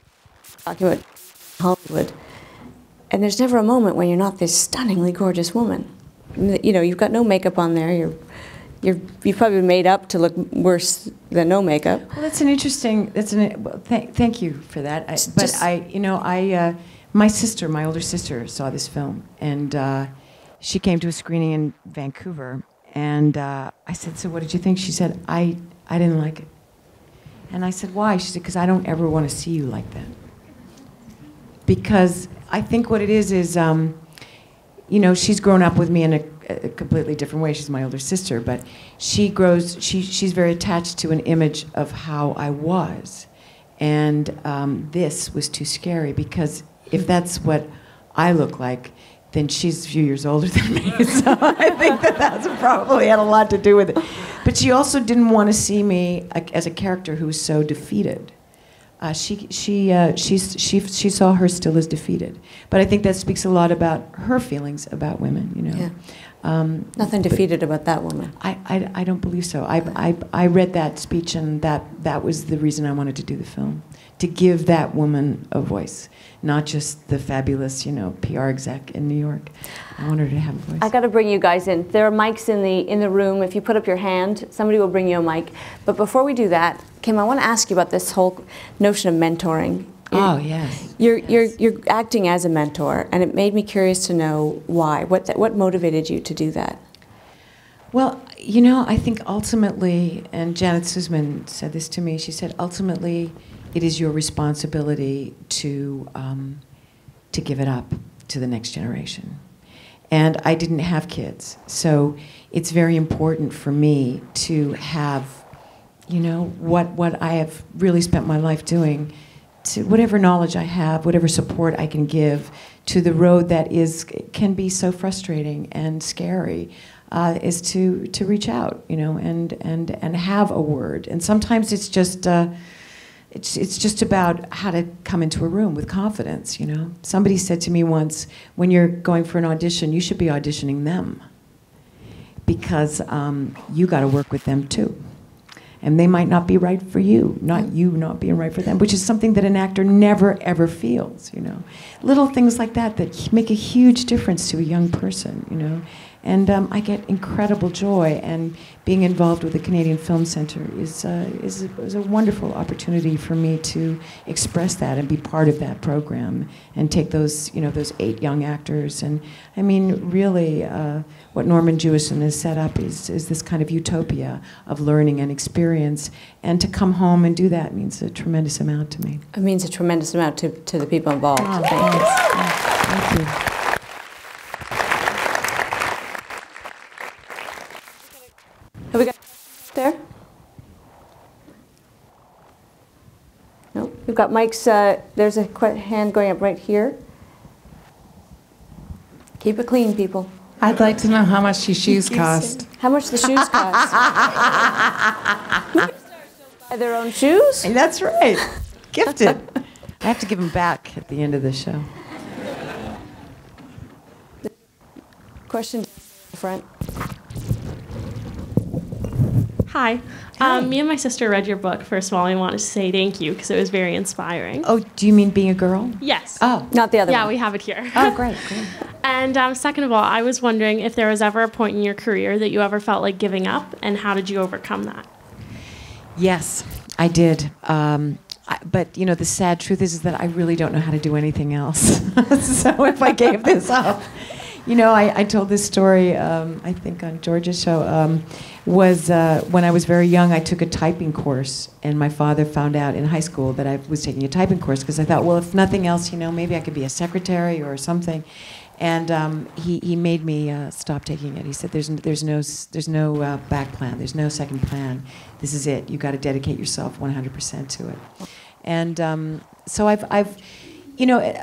talking about Hollywood, and there's never a moment when you're not this stunningly gorgeous woman. You know, you've got no makeup on there. You've probably been made up to look worse than no makeup. Well, that's an interesting. Thank you for that. My sister, my older sister, saw this film, and she came to a screening in Vancouver, and I said, "So what did you think?" She said, "I didn't like it." And I said, "Why?" She said, "Because I don't ever want to see you like that." Because I think what it is, you know, she's grown up with me in a completely different way. She's my older sister, but she's very attached to an image of how I was, and this was too scary because if that's what I look like, then she's a few years older than me. So I think that's probably had a lot to do with it. But she also didn't want to see me as a character who was so defeated. She saw her still as defeated. But I think that speaks a lot about her feelings about women, you know. Yeah. Nothing defeated about that woman. I don't believe so. I read that speech, and that was the reason I wanted to do the film, to give that woman a voice, not just the fabulous, you know, PR exec in New York. I wanted her to have a voice. I got to bring you guys in. There are mics in the room. If you put up your hand, somebody will bring you a mic. But before we do that, Kim, I want to ask you about this whole notion of mentoring. Oh, yes. You're acting as a mentor, and it made me curious to know why. What motivated you to do that? Well, You know, I think ultimately, and Janet Sussman said this to me, she said, ultimately, it is your responsibility to give it up to the next generation. And I didn't have kids, so it's very important for me to have, you know, what I have really spent my life doing, to whatever knowledge I have, whatever support I can give to the road that can be so frustrating and scary, is to reach out, you know, and have a word. And sometimes it's just about how to come into a room with confidence, you know. Somebody said to me once, when you're going for an audition, you should be auditioning them, because you got to work with them too. And they might not be right for you, not you not being right for them, which is something that an actor never, ever feels, you know. Little things like that make a huge difference to a young person, you know. And I get incredible joy, and being involved with the Canadian Film Centre is a wonderful opportunity for me to express that and be part of that program and take those 8 young actors. And I mean, really, what Norman Jewison has set up is this kind of utopia of learning and experience. And to come home and do that means a tremendous amount to me. It means a tremendous amount to the people involved. Oh, thank you. Have we got there? No, we've got Mike's. There's a hand going up right here. Keep it clean, people. I'd like to know how much these shoes cost. How much the shoes cost? Buy their own shoes? That's right. Gifted. I have to give them back at the end of the show. Question front. Hi. Me and my sister read your book. First of all, I wanted to say thank you because it was very inspiring. Oh, do you mean Being a Girl? Yes. Oh. Not the other one. Yeah, we have it here. Oh, great, great. And second of all, I was wondering if there was ever a point in your career that you ever felt like giving up, and how did you overcome that? Yes, I did. But, you know, the sad truth is that I really don't know how to do anything else. So if I gave this up... You know, I told this story, I think, on George's show, when I was very young, I took a typing course, and my father found out in high school that I was taking a typing course, because I thought, well, if nothing else, you know, maybe I could be a secretary or something. And he made me stop taking it. He said, there's no back plan, there's no second plan. This is it. You got to dedicate yourself 100% to it. And so I've, you know...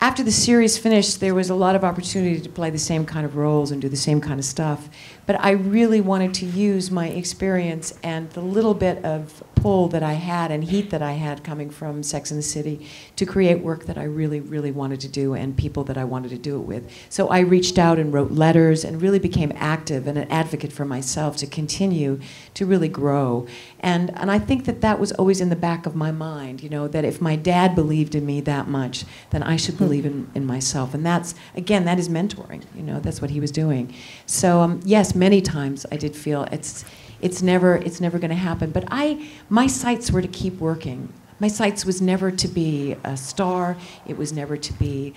After the series finished, there was a lot of opportunity to play the same kind of roles and do the same kind of stuff. But I really wanted to use my experience and the little bit of pull that I had and heat that I had coming from Sex and the City to create work that I really, really wanted to do and people that I wanted to do it with. So I reached out and wrote letters and really became active and an advocate for myself to continue to really grow. And I think that was always in the back of my mind, you know, that if my dad believed in me that much, then I should believe in myself. And that's, again, that is mentoring, you know, that's what he was doing. So yes, many times I did feel it's never going to happen. But my sights were to keep working. My sights was never to be a star. It was never to be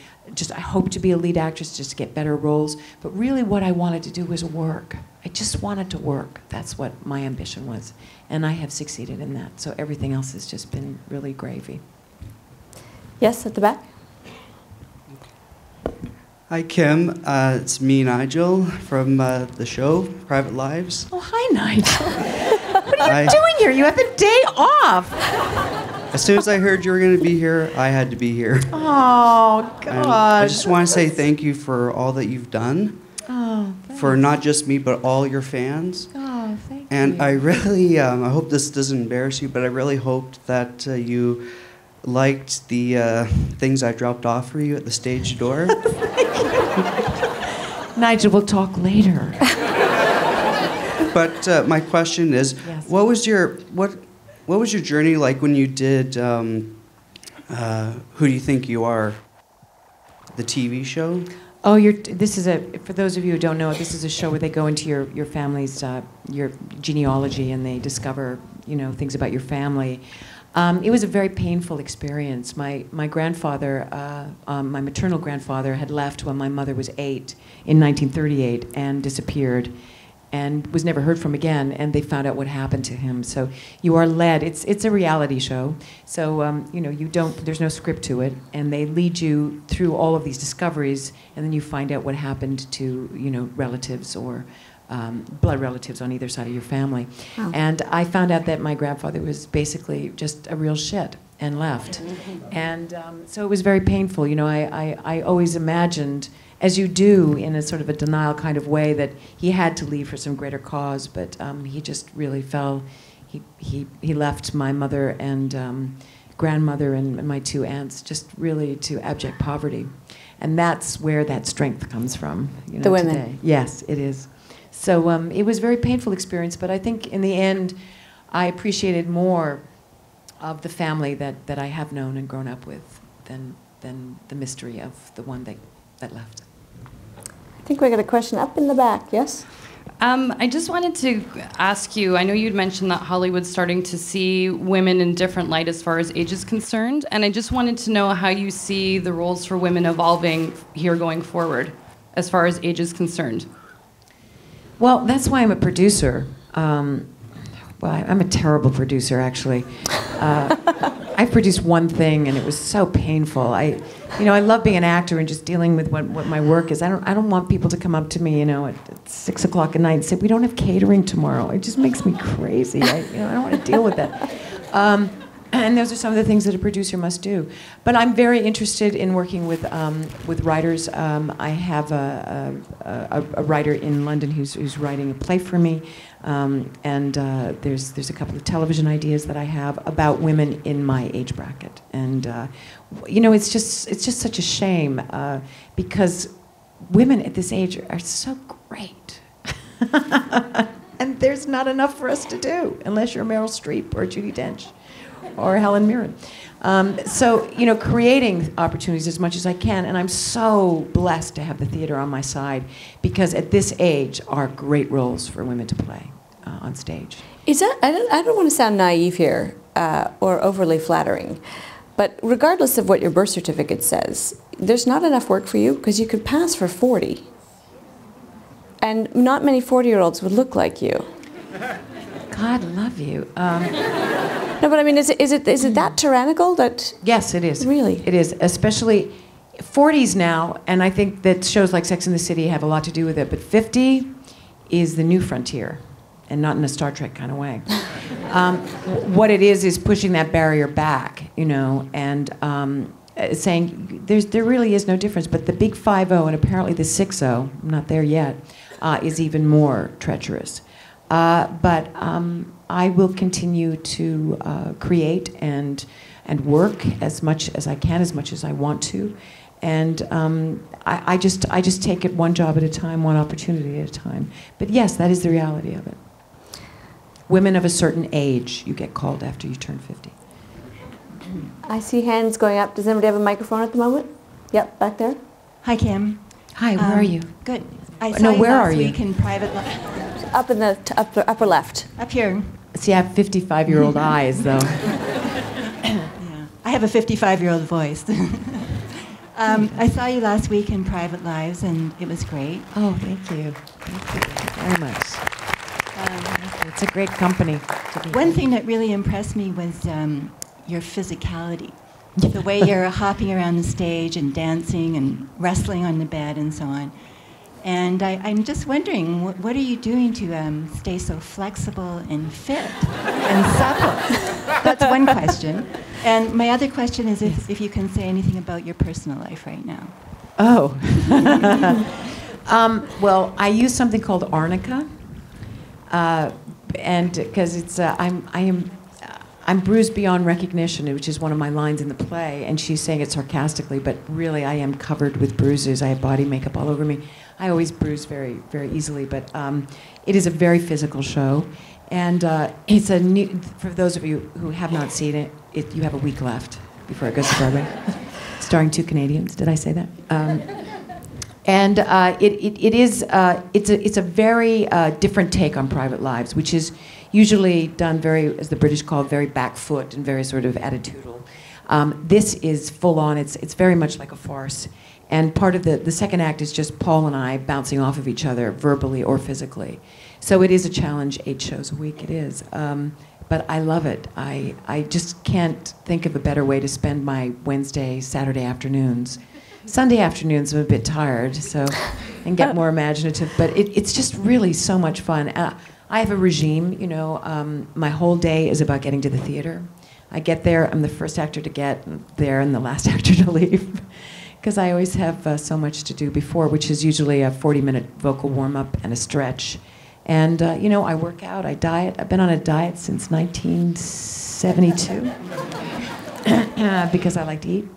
I hoped to be a lead actress just to get better roles. But really what I wanted to do was work. I just wanted to work. That's what my ambition was. And I have succeeded in that. So everything else has just been really gravy. Yes, at the back. Hi, Kim. It's me, Nigel, from the show, Private Lives. Oh, hi, Nigel. What are you doing here? You have a day off. As soon as I heard you were going to be here, I had to be here. Oh, God. And I just want to say thank you for all that you've done. Oh, thanks. For not just me, but all your fans. Oh, thank you. And I really, I hope this doesn't embarrass you, but I really hoped that you liked the things I dropped off for you at the stage door. Nigel, we'll talk later. But my question is, yes. what was your journey like when you did Who Do You Think You Are, the TV show? Oh, this is for those of you who don't know, this is a show where they go into your family's your genealogy and they discover, you know, things about your family. It was a very painful experience. My grandfather, my maternal grandfather, had left when my mother was 8 in 1938 and disappeared. and was never heard from again, and they found out what happened to him. So you are led. It's a reality show, so you don't. There's no script to it, and they lead you through all of these discoveries, and then you find out what happened to relatives or blood relatives on either side of your family. Wow. And I found out that my grandfather was basically just a real shit and left, and so it was very painful. I always imagined, as you do in a sort of a denial kind of way, that he had to leave for some greater cause, but he just really fell. He left my mother and grandmother and my two aunts just really to abject poverty. And that's where that strength comes from. The women. Today. Yes, it is. So it was a very painful experience, but I think in the end I appreciated more of the family that I have known and grown up with than the mystery of the one that left. I think we got a question up in the back. Yes? I just wanted to ask you, I know you'd mentioned that Hollywood's starting to see women in different light as far as age is concerned, and I just wanted to know how you see the roles for women evolving here going forward as far as age is concerned. Well, that's why I'm a producer. I'm a terrible producer, actually. I produced one thing, and it was so painful. I love being an actor and just dealing with what my work is. I don't want people to come up to me, at 6 o'clock at night and say, "We don't have catering tomorrow." It just makes me crazy. I don't want to deal with that. And those are some of the things that a producer must do. But I'm very interested in working with writers. I have a writer in London who's writing a play for me, and there's a couple of television ideas that I have about women in my age bracket. And it's just such a shame because women at this age are so great. And there's not enough for us to do unless you're Meryl Streep or Judi Dench or Helen Mirren. So, creating opportunities as much as I can, and I'm so blessed to have the theater on my side because at this age are great roles for women to play on stage. Is that, I don't want to sound naive here or overly flattering, but regardless of what your birth certificate says, there's not enough work for you because you could pass for 40. And not many 40-year-olds would look like you. God love you. No, but I mean, is it that tyrannical that? Yes, it is. Really? It is, especially 40s now, and I think that shows like Sex and the City have a lot to do with it, but 50 is the new frontier, and not in a Star Trek kind of way. What it is pushing that barrier back, and saying there really is no difference, but the big 5-0 and apparently the 6-0, I'm not there yet, is even more treacherous. But I will continue to create and work as much as I can, as much as I want to, and I just take it one job at a time, one opportunity at a time. But yes, that is the reality of it. Women of a certain age, you get called after you turn 50. I see hands going up. Does anybody have a microphone at the moment? Yep, back there. Hi, Kim. Hi, where are you? Good. I saw you where last are you? week in private life. Up in the upper left. Up here. See, I have 55-year-old eyes, though. Yeah. I have a 55-year-old voice. I saw you last week in Private Lives, and it was great. Oh, thank you. Thank you very much. It's a great company. One thing that really impressed me was your physicality. The way you're hopping around the stage and dancing and wrestling on the bed and so on. And I'm just wondering, what are you doing to stay so flexible and fit and supple? That's one question. And my other question is if you can say anything about your personal life right now. Oh. Well, I use something called arnica, and because it's I'm bruised beyond recognition, which is one of my lines in the play, and she's saying it sarcastically, but really I am covered with bruises. I have body makeup all over me. I always bruise very, very easily, but it is a very physical show, and it's a new. For those of you who have not seen it, you have a week left before it goes to Broadway, starring 2 Canadians. Did I say that? And it's a very different take on Private Lives, which is usually done very, as the British call it, very back foot and very sort of attitudinal. This is full on. It's very much like a farce. And part of the second act is just Paul and I bouncing off of each other verbally or physically. So it is a challenge, 8 shows a week, it is. But I love it. I just can't think of a better way to spend my Wednesday, Saturday afternoons. Sunday afternoons I'm a bit tired, so and get more imaginative. But it's just really so much fun. I have a regime, you know. My whole day is about getting to the theater. I get there, I'm the first actor to get there and the last actor to leave. Because I always have so much to do before, which is usually a 40-minute vocal warm-up and a stretch. And, you know, I work out, I diet. I've been on a diet since 1972 because I like to eat.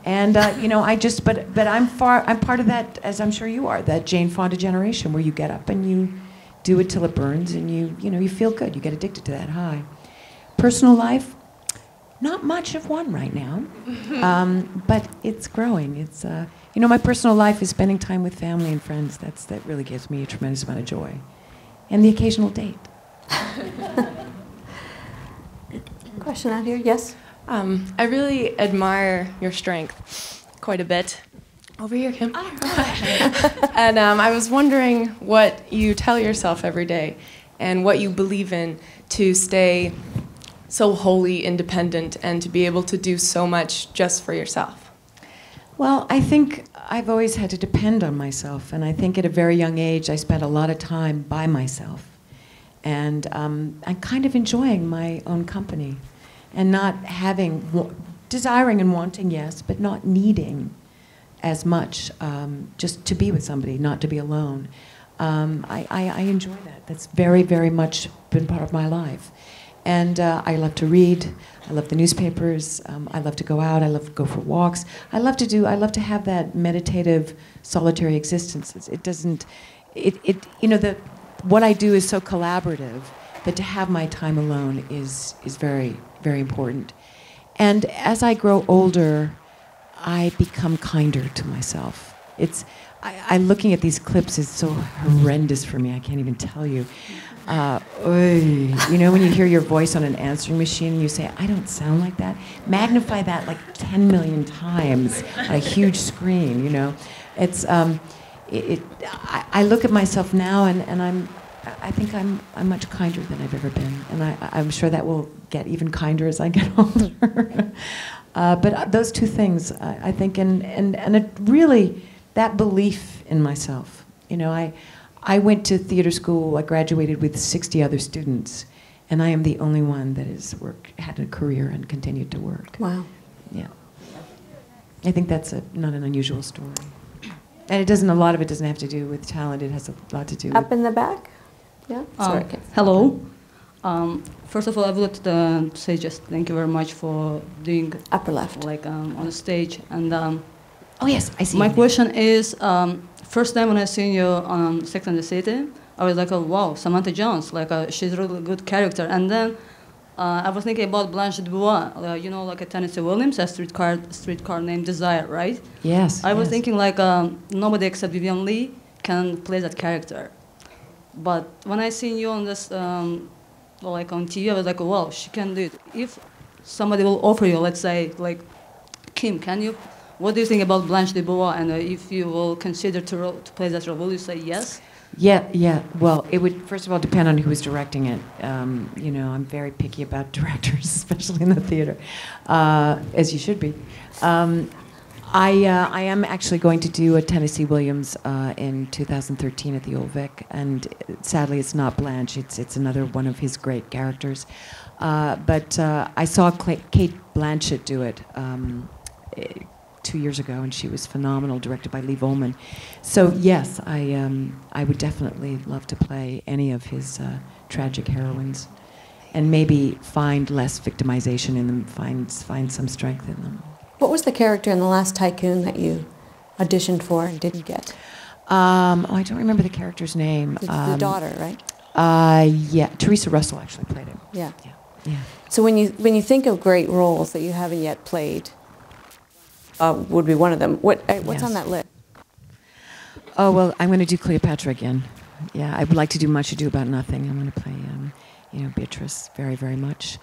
And, you know, but I'm part of that, as I'm sure you are, that Jane Fonda generation where you get up and you do it till it burns and you know, you feel good. You get addicted to that high. Personal life, not much of one right now, but it's growing. It's, you know, my personal life is spending time with family and friends. That really gives me a tremendous amount of joy. And the occasional date. Question out here, yes? I really admire your strength quite a bit. Over here, Kim. And I was wondering what you tell yourself every day and what you believe in to stay so wholly independent and to be able to do so much just for yourself. Well, I think I've always had to depend on myself, and I think at a very young age I spent a lot of time by myself. And I'm kind of enjoying my own company and not having, desiring and wanting, yes, but not needing as much just to be with somebody, not to be alone. I enjoy that. That's very, very much been part of my life. And I love to read. I love the newspapers. I love to go out. I love to go for walks. I love to have that meditative, solitary existence. It doesn't, you know, what I do is so collaborative that to have my time alone is very, very important. And as I grow older, I become kinder to myself. I'm looking at these clips is so horrendous for me. I can't even tell you. You know, when you hear your voice on an answering machine and you say, I don't sound like that, magnify that like 10 million times on a huge screen, you know. It's, I look at myself now and I think I'm much kinder than I've ever been. And I'm sure that will get even kinder as I get older. But those two things, I think, and it really, that belief in myself, you know, I went to theater school. I graduated with 60 other students, and I am the only one that has had a career and continued to work. Wow. Yeah. I think that's not an unusual story. And a lot of it doesn't have to do with talent. It has a lot to do with... Up in the back? Yeah? Sorry. Hello. First of all, I would like to say just thank you very much for doing... Upper left. Like on the stage. And oh, yes, I see. My question is... first time when I seen you on Sex and the City, I was like, oh, wow, Samantha Jones, like she's a really good character. And then I was thinking about Blanche Dubois, you know, like a Tennessee Williams, a streetcar named Desire, right? Yes. I was thinking like nobody except Vivian Leigh can play that character. But when I seen you on this, like on TV, I was like, wow, she can do it. If somebody will offer you, let's say, like, Kim, can you? What do you think about Blanche Dubois, and if you will consider to play that role, will you say yes? Yeah. Well, it would first of all depend on who was directing it. You know, I'm very picky about directors, especially in the theater, as you should be. I am actually going to do a Tennessee Williams in 2013 at the Old Vic, and sadly, it's not Blanche. It's another one of his great characters. But I saw Kate Blanchett do it. 2 years ago, and she was phenomenal, directed by Lee Volman. So yes, I would definitely love to play any of his tragic heroines, and maybe find less victimization in them, find some strength in them. What was the character in The Last Tycoon that you auditioned for and didn't get? I don't remember the character's name. The daughter, right? Yeah, Teresa Russell actually played it. Yeah. Yeah. So when you think of great roles that you haven't yet played, would be one of them. What's on that list? Oh, well, I'm going to do Cleopatra again. Yeah, I would like to do Much Ado About Nothing. I'm going to play, you know, Beatrice very, very much.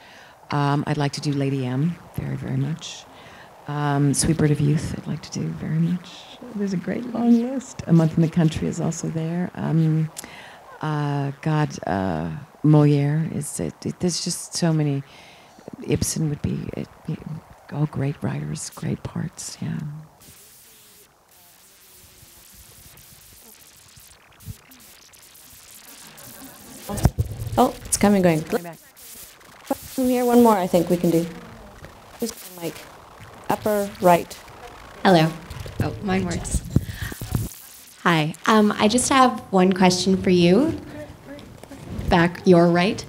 I'd like to do Lady M very, very much. Sweet Bird of Youth I'd like to do very much. There's a great long list. A Month in the Country is also there. Moliere is. There's just so many. Ibsen would be. All great writers, great parts. Yeah. Oh, it's coming, going. From here, one more I think we can do. Who's got the mic? Upper right. Hello. Oh, mine works. Hi. I just have one question for you. Back your right.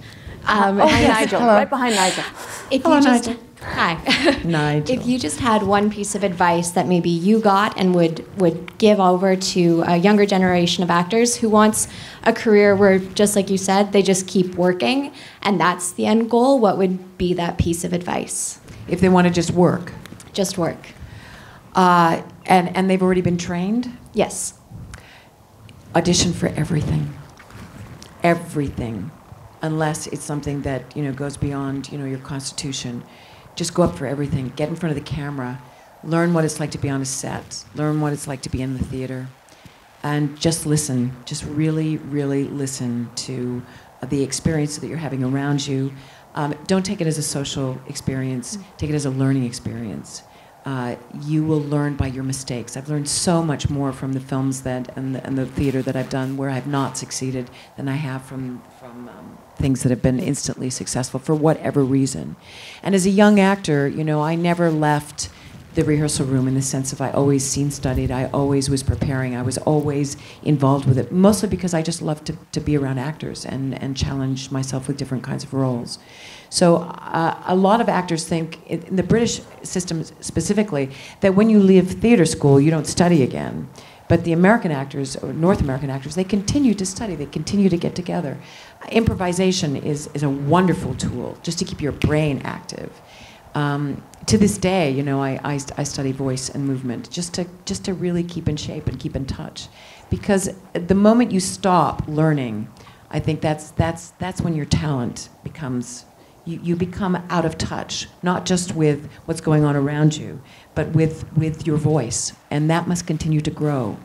Yes. Nigel. Hello. Right behind Nigel. Nigel. Hi. Nigel. If you just had one piece of advice that maybe you got and would give over to a younger generation of actors who wants a career where, just like you said, they just keep working and that's the end goal, what would be that piece of advice? If they want to just work. Just work. And they've already been trained? Yes. Audition for everything. Everything. Unless it's something that, goes beyond, your constitution. Just go up for everything. Get in front of the camera. Learn what it's like to be on a set. Learn what it's like to be in the theater. And just listen. Just really, really listen to the experience that you're having around you. Don't take it as a social experience. Take it as a learning experience. You will learn by your mistakes. I've learned so much more from the films and the theater that I've done where I've not succeeded than I have from things that have been instantly successful for whatever reason. And as a young actor, I never left the rehearsal room in the sense of I always scene studied, I always was preparing, I was always involved with it, mostly because I just loved to be around actors and challenge myself with different kinds of roles. So a lot of actors think, in the British system specifically, that when you leave theater school, you don't study again. But the American actors, or North American actors, they continue to study, they continue to get together. Improvisation is a wonderful tool, just to keep your brain active. To this day, I study voice and movement, just to really keep in shape and keep in touch. Because the moment you stop learning, I think that's when your talent becomes, you become out of touch, not just with what's going on around you, but with your voice, and that must continue to grow.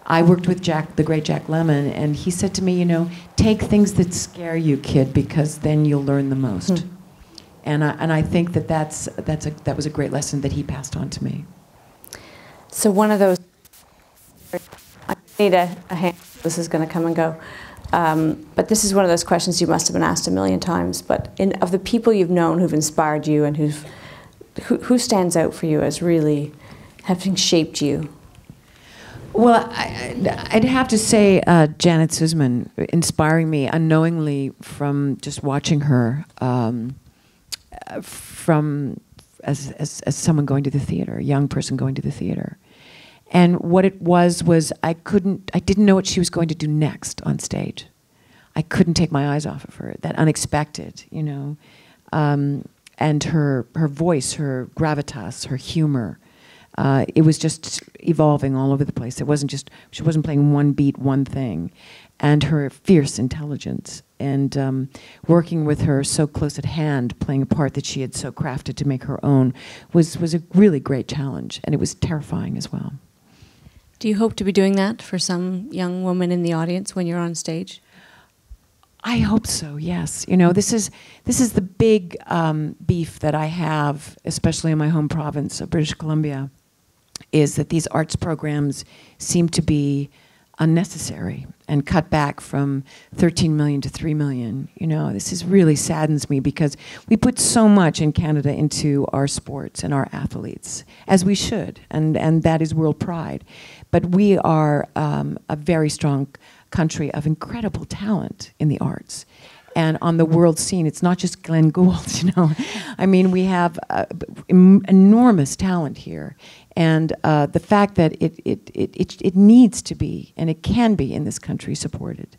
I worked with the great Jack Lemmon, and he said to me, take things that scare you, kid, because then you'll learn the most. And I think that was a great lesson that he passed on to me. So one of those, I need a hand, this is going to come and go. But this is one of those questions you must have been asked a million times. But of the people you've known who've inspired you and who stands out for you as really having shaped you? Well, I'd have to say Janet Suzman, inspiring me unknowingly from just watching her, from as someone going to the theater, a young person going to the theater. And what it was I didn't know what she was going to do next on stage. I couldn't take my eyes off of her, that unexpected, and her voice, her gravitas, her humor. It was just evolving all over the place. It wasn't just, she wasn't playing one beat, one thing. And her fierce intelligence. And working with her so close at hand, playing a part that she had so crafted to make her own, was a really great challenge. And it was terrifying as well. Do you hope to be doing that for some young woman in the audience when you're on stage? I hope so, yes. This is the big beef that I have, especially in my home province of British Columbia, is that these arts programs seem to be unnecessary and cut back from 13 million to 3 million. This really saddens me because we put so much in Canada into our sports and our athletes, as we should, and that is world pride. But we are a very strong country of incredible talent in the arts. And on the world scene, it's not just Glenn Gould, I mean, we have enormous talent here. And the fact that it needs to be, and it can be in this country, supported,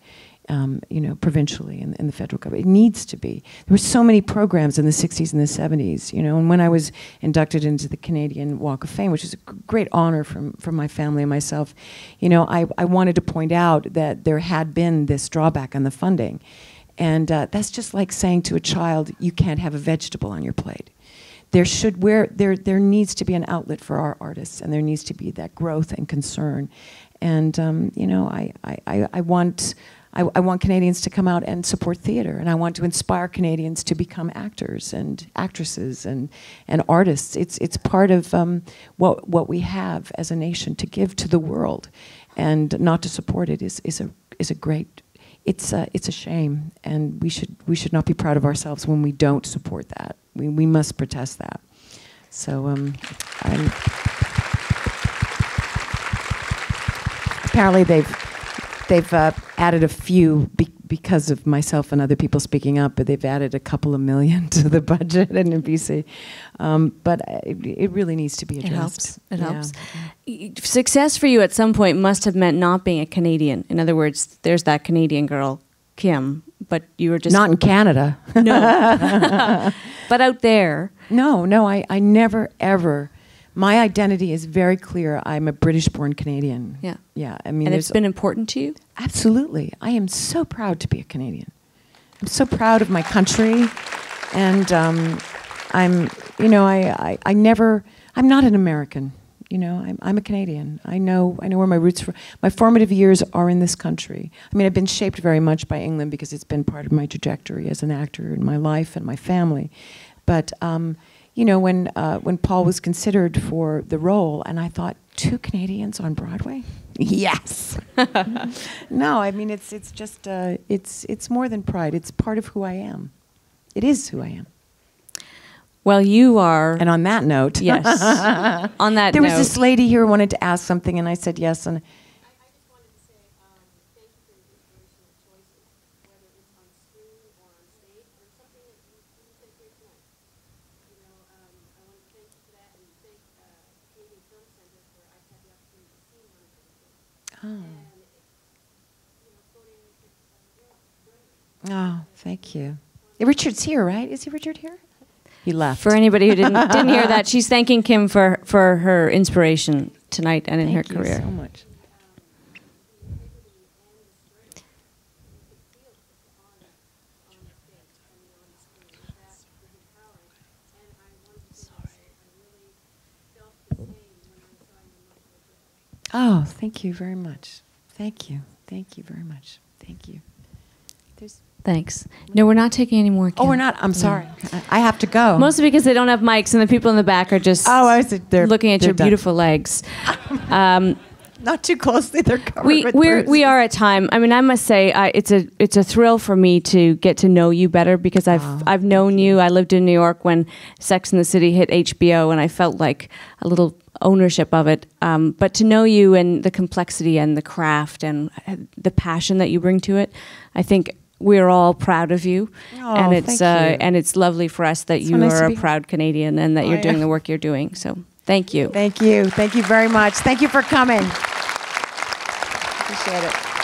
provincially in the federal government. It needs to be. There were so many programs in the 60s and the 70s, and when I was inducted into the Canadian Walk of Fame, which is a great honor for my family and myself, I wanted to point out that there had been this drawback on the funding. And that's just like saying to a child, you can't have a vegetable on your plate. There needs to be an outlet for our artists, and there needs to be that growth and concern. And I want I want Canadians to come out and support theater, and I want to inspire Canadians to become actors and actresses and artists. It's part of what we have as a nation to give to the world, and not to support it is a great. It's a shame, and we should not be proud of ourselves when we don't support that. We must protest that. So apparently they've added a few because of myself and other people speaking up, but they've added a couple of million to the budget at NBC. But it really needs to be addressed. It helps. Success for you at some point must have meant not being a Canadian. In other words, there's that Canadian girl, Kim, but you were just... Not in Canada. No. But out there. No, I never, ever... My identity is very clear. I'm a British-born Canadian. Yeah. Yeah. I mean, and it's been important to you? Absolutely. I am so proud to be a Canadian. I'm so proud of my country, and I'm not an American. I'm a Canadian. I know where my roots are. My formative years are in this country. I mean, I've been shaped very much by England because it's been part of my trajectory as an actor in my life and my family. But when Paul was considered for the role, and I thought, 2 Canadians on Broadway? Yes. No, I mean it's just it's more than pride. It's part of who I am. It is who I am. Well, you are. And on that note, yes. On that there note, was this lady here who wanted to ask something, and I said yes. And oh, thank you. Richard's here, right? Is Richard here? He left. For anybody who didn't hear that, she's thanking Kim for her inspiration tonight and in her career. Thank you so much. Oh, thank you very much. Thank you. Thank you very much. Thank you. Thanks. No, we're not taking any more. Kim. Oh, we're not. I'm sorry. I have to go. Mostly because they don't have mics, and the people in the back are just looking at your beautiful legs. Not too closely. They're covered with bruises. We are at time. I mean, I must say, it's a thrill for me to get to know you better because I've known you. I lived in New York when Sex and the City hit HBO, and I felt like a little ownership of it. But to know you and the complexity and the craft and the passion that you bring to it, I think we're all proud of you. Oh, and it's lovely for us that you are a proud Canadian and that you're doing the work you're doing. So thank you. Thank you. Thank you very much. Thank you for coming. Appreciate it.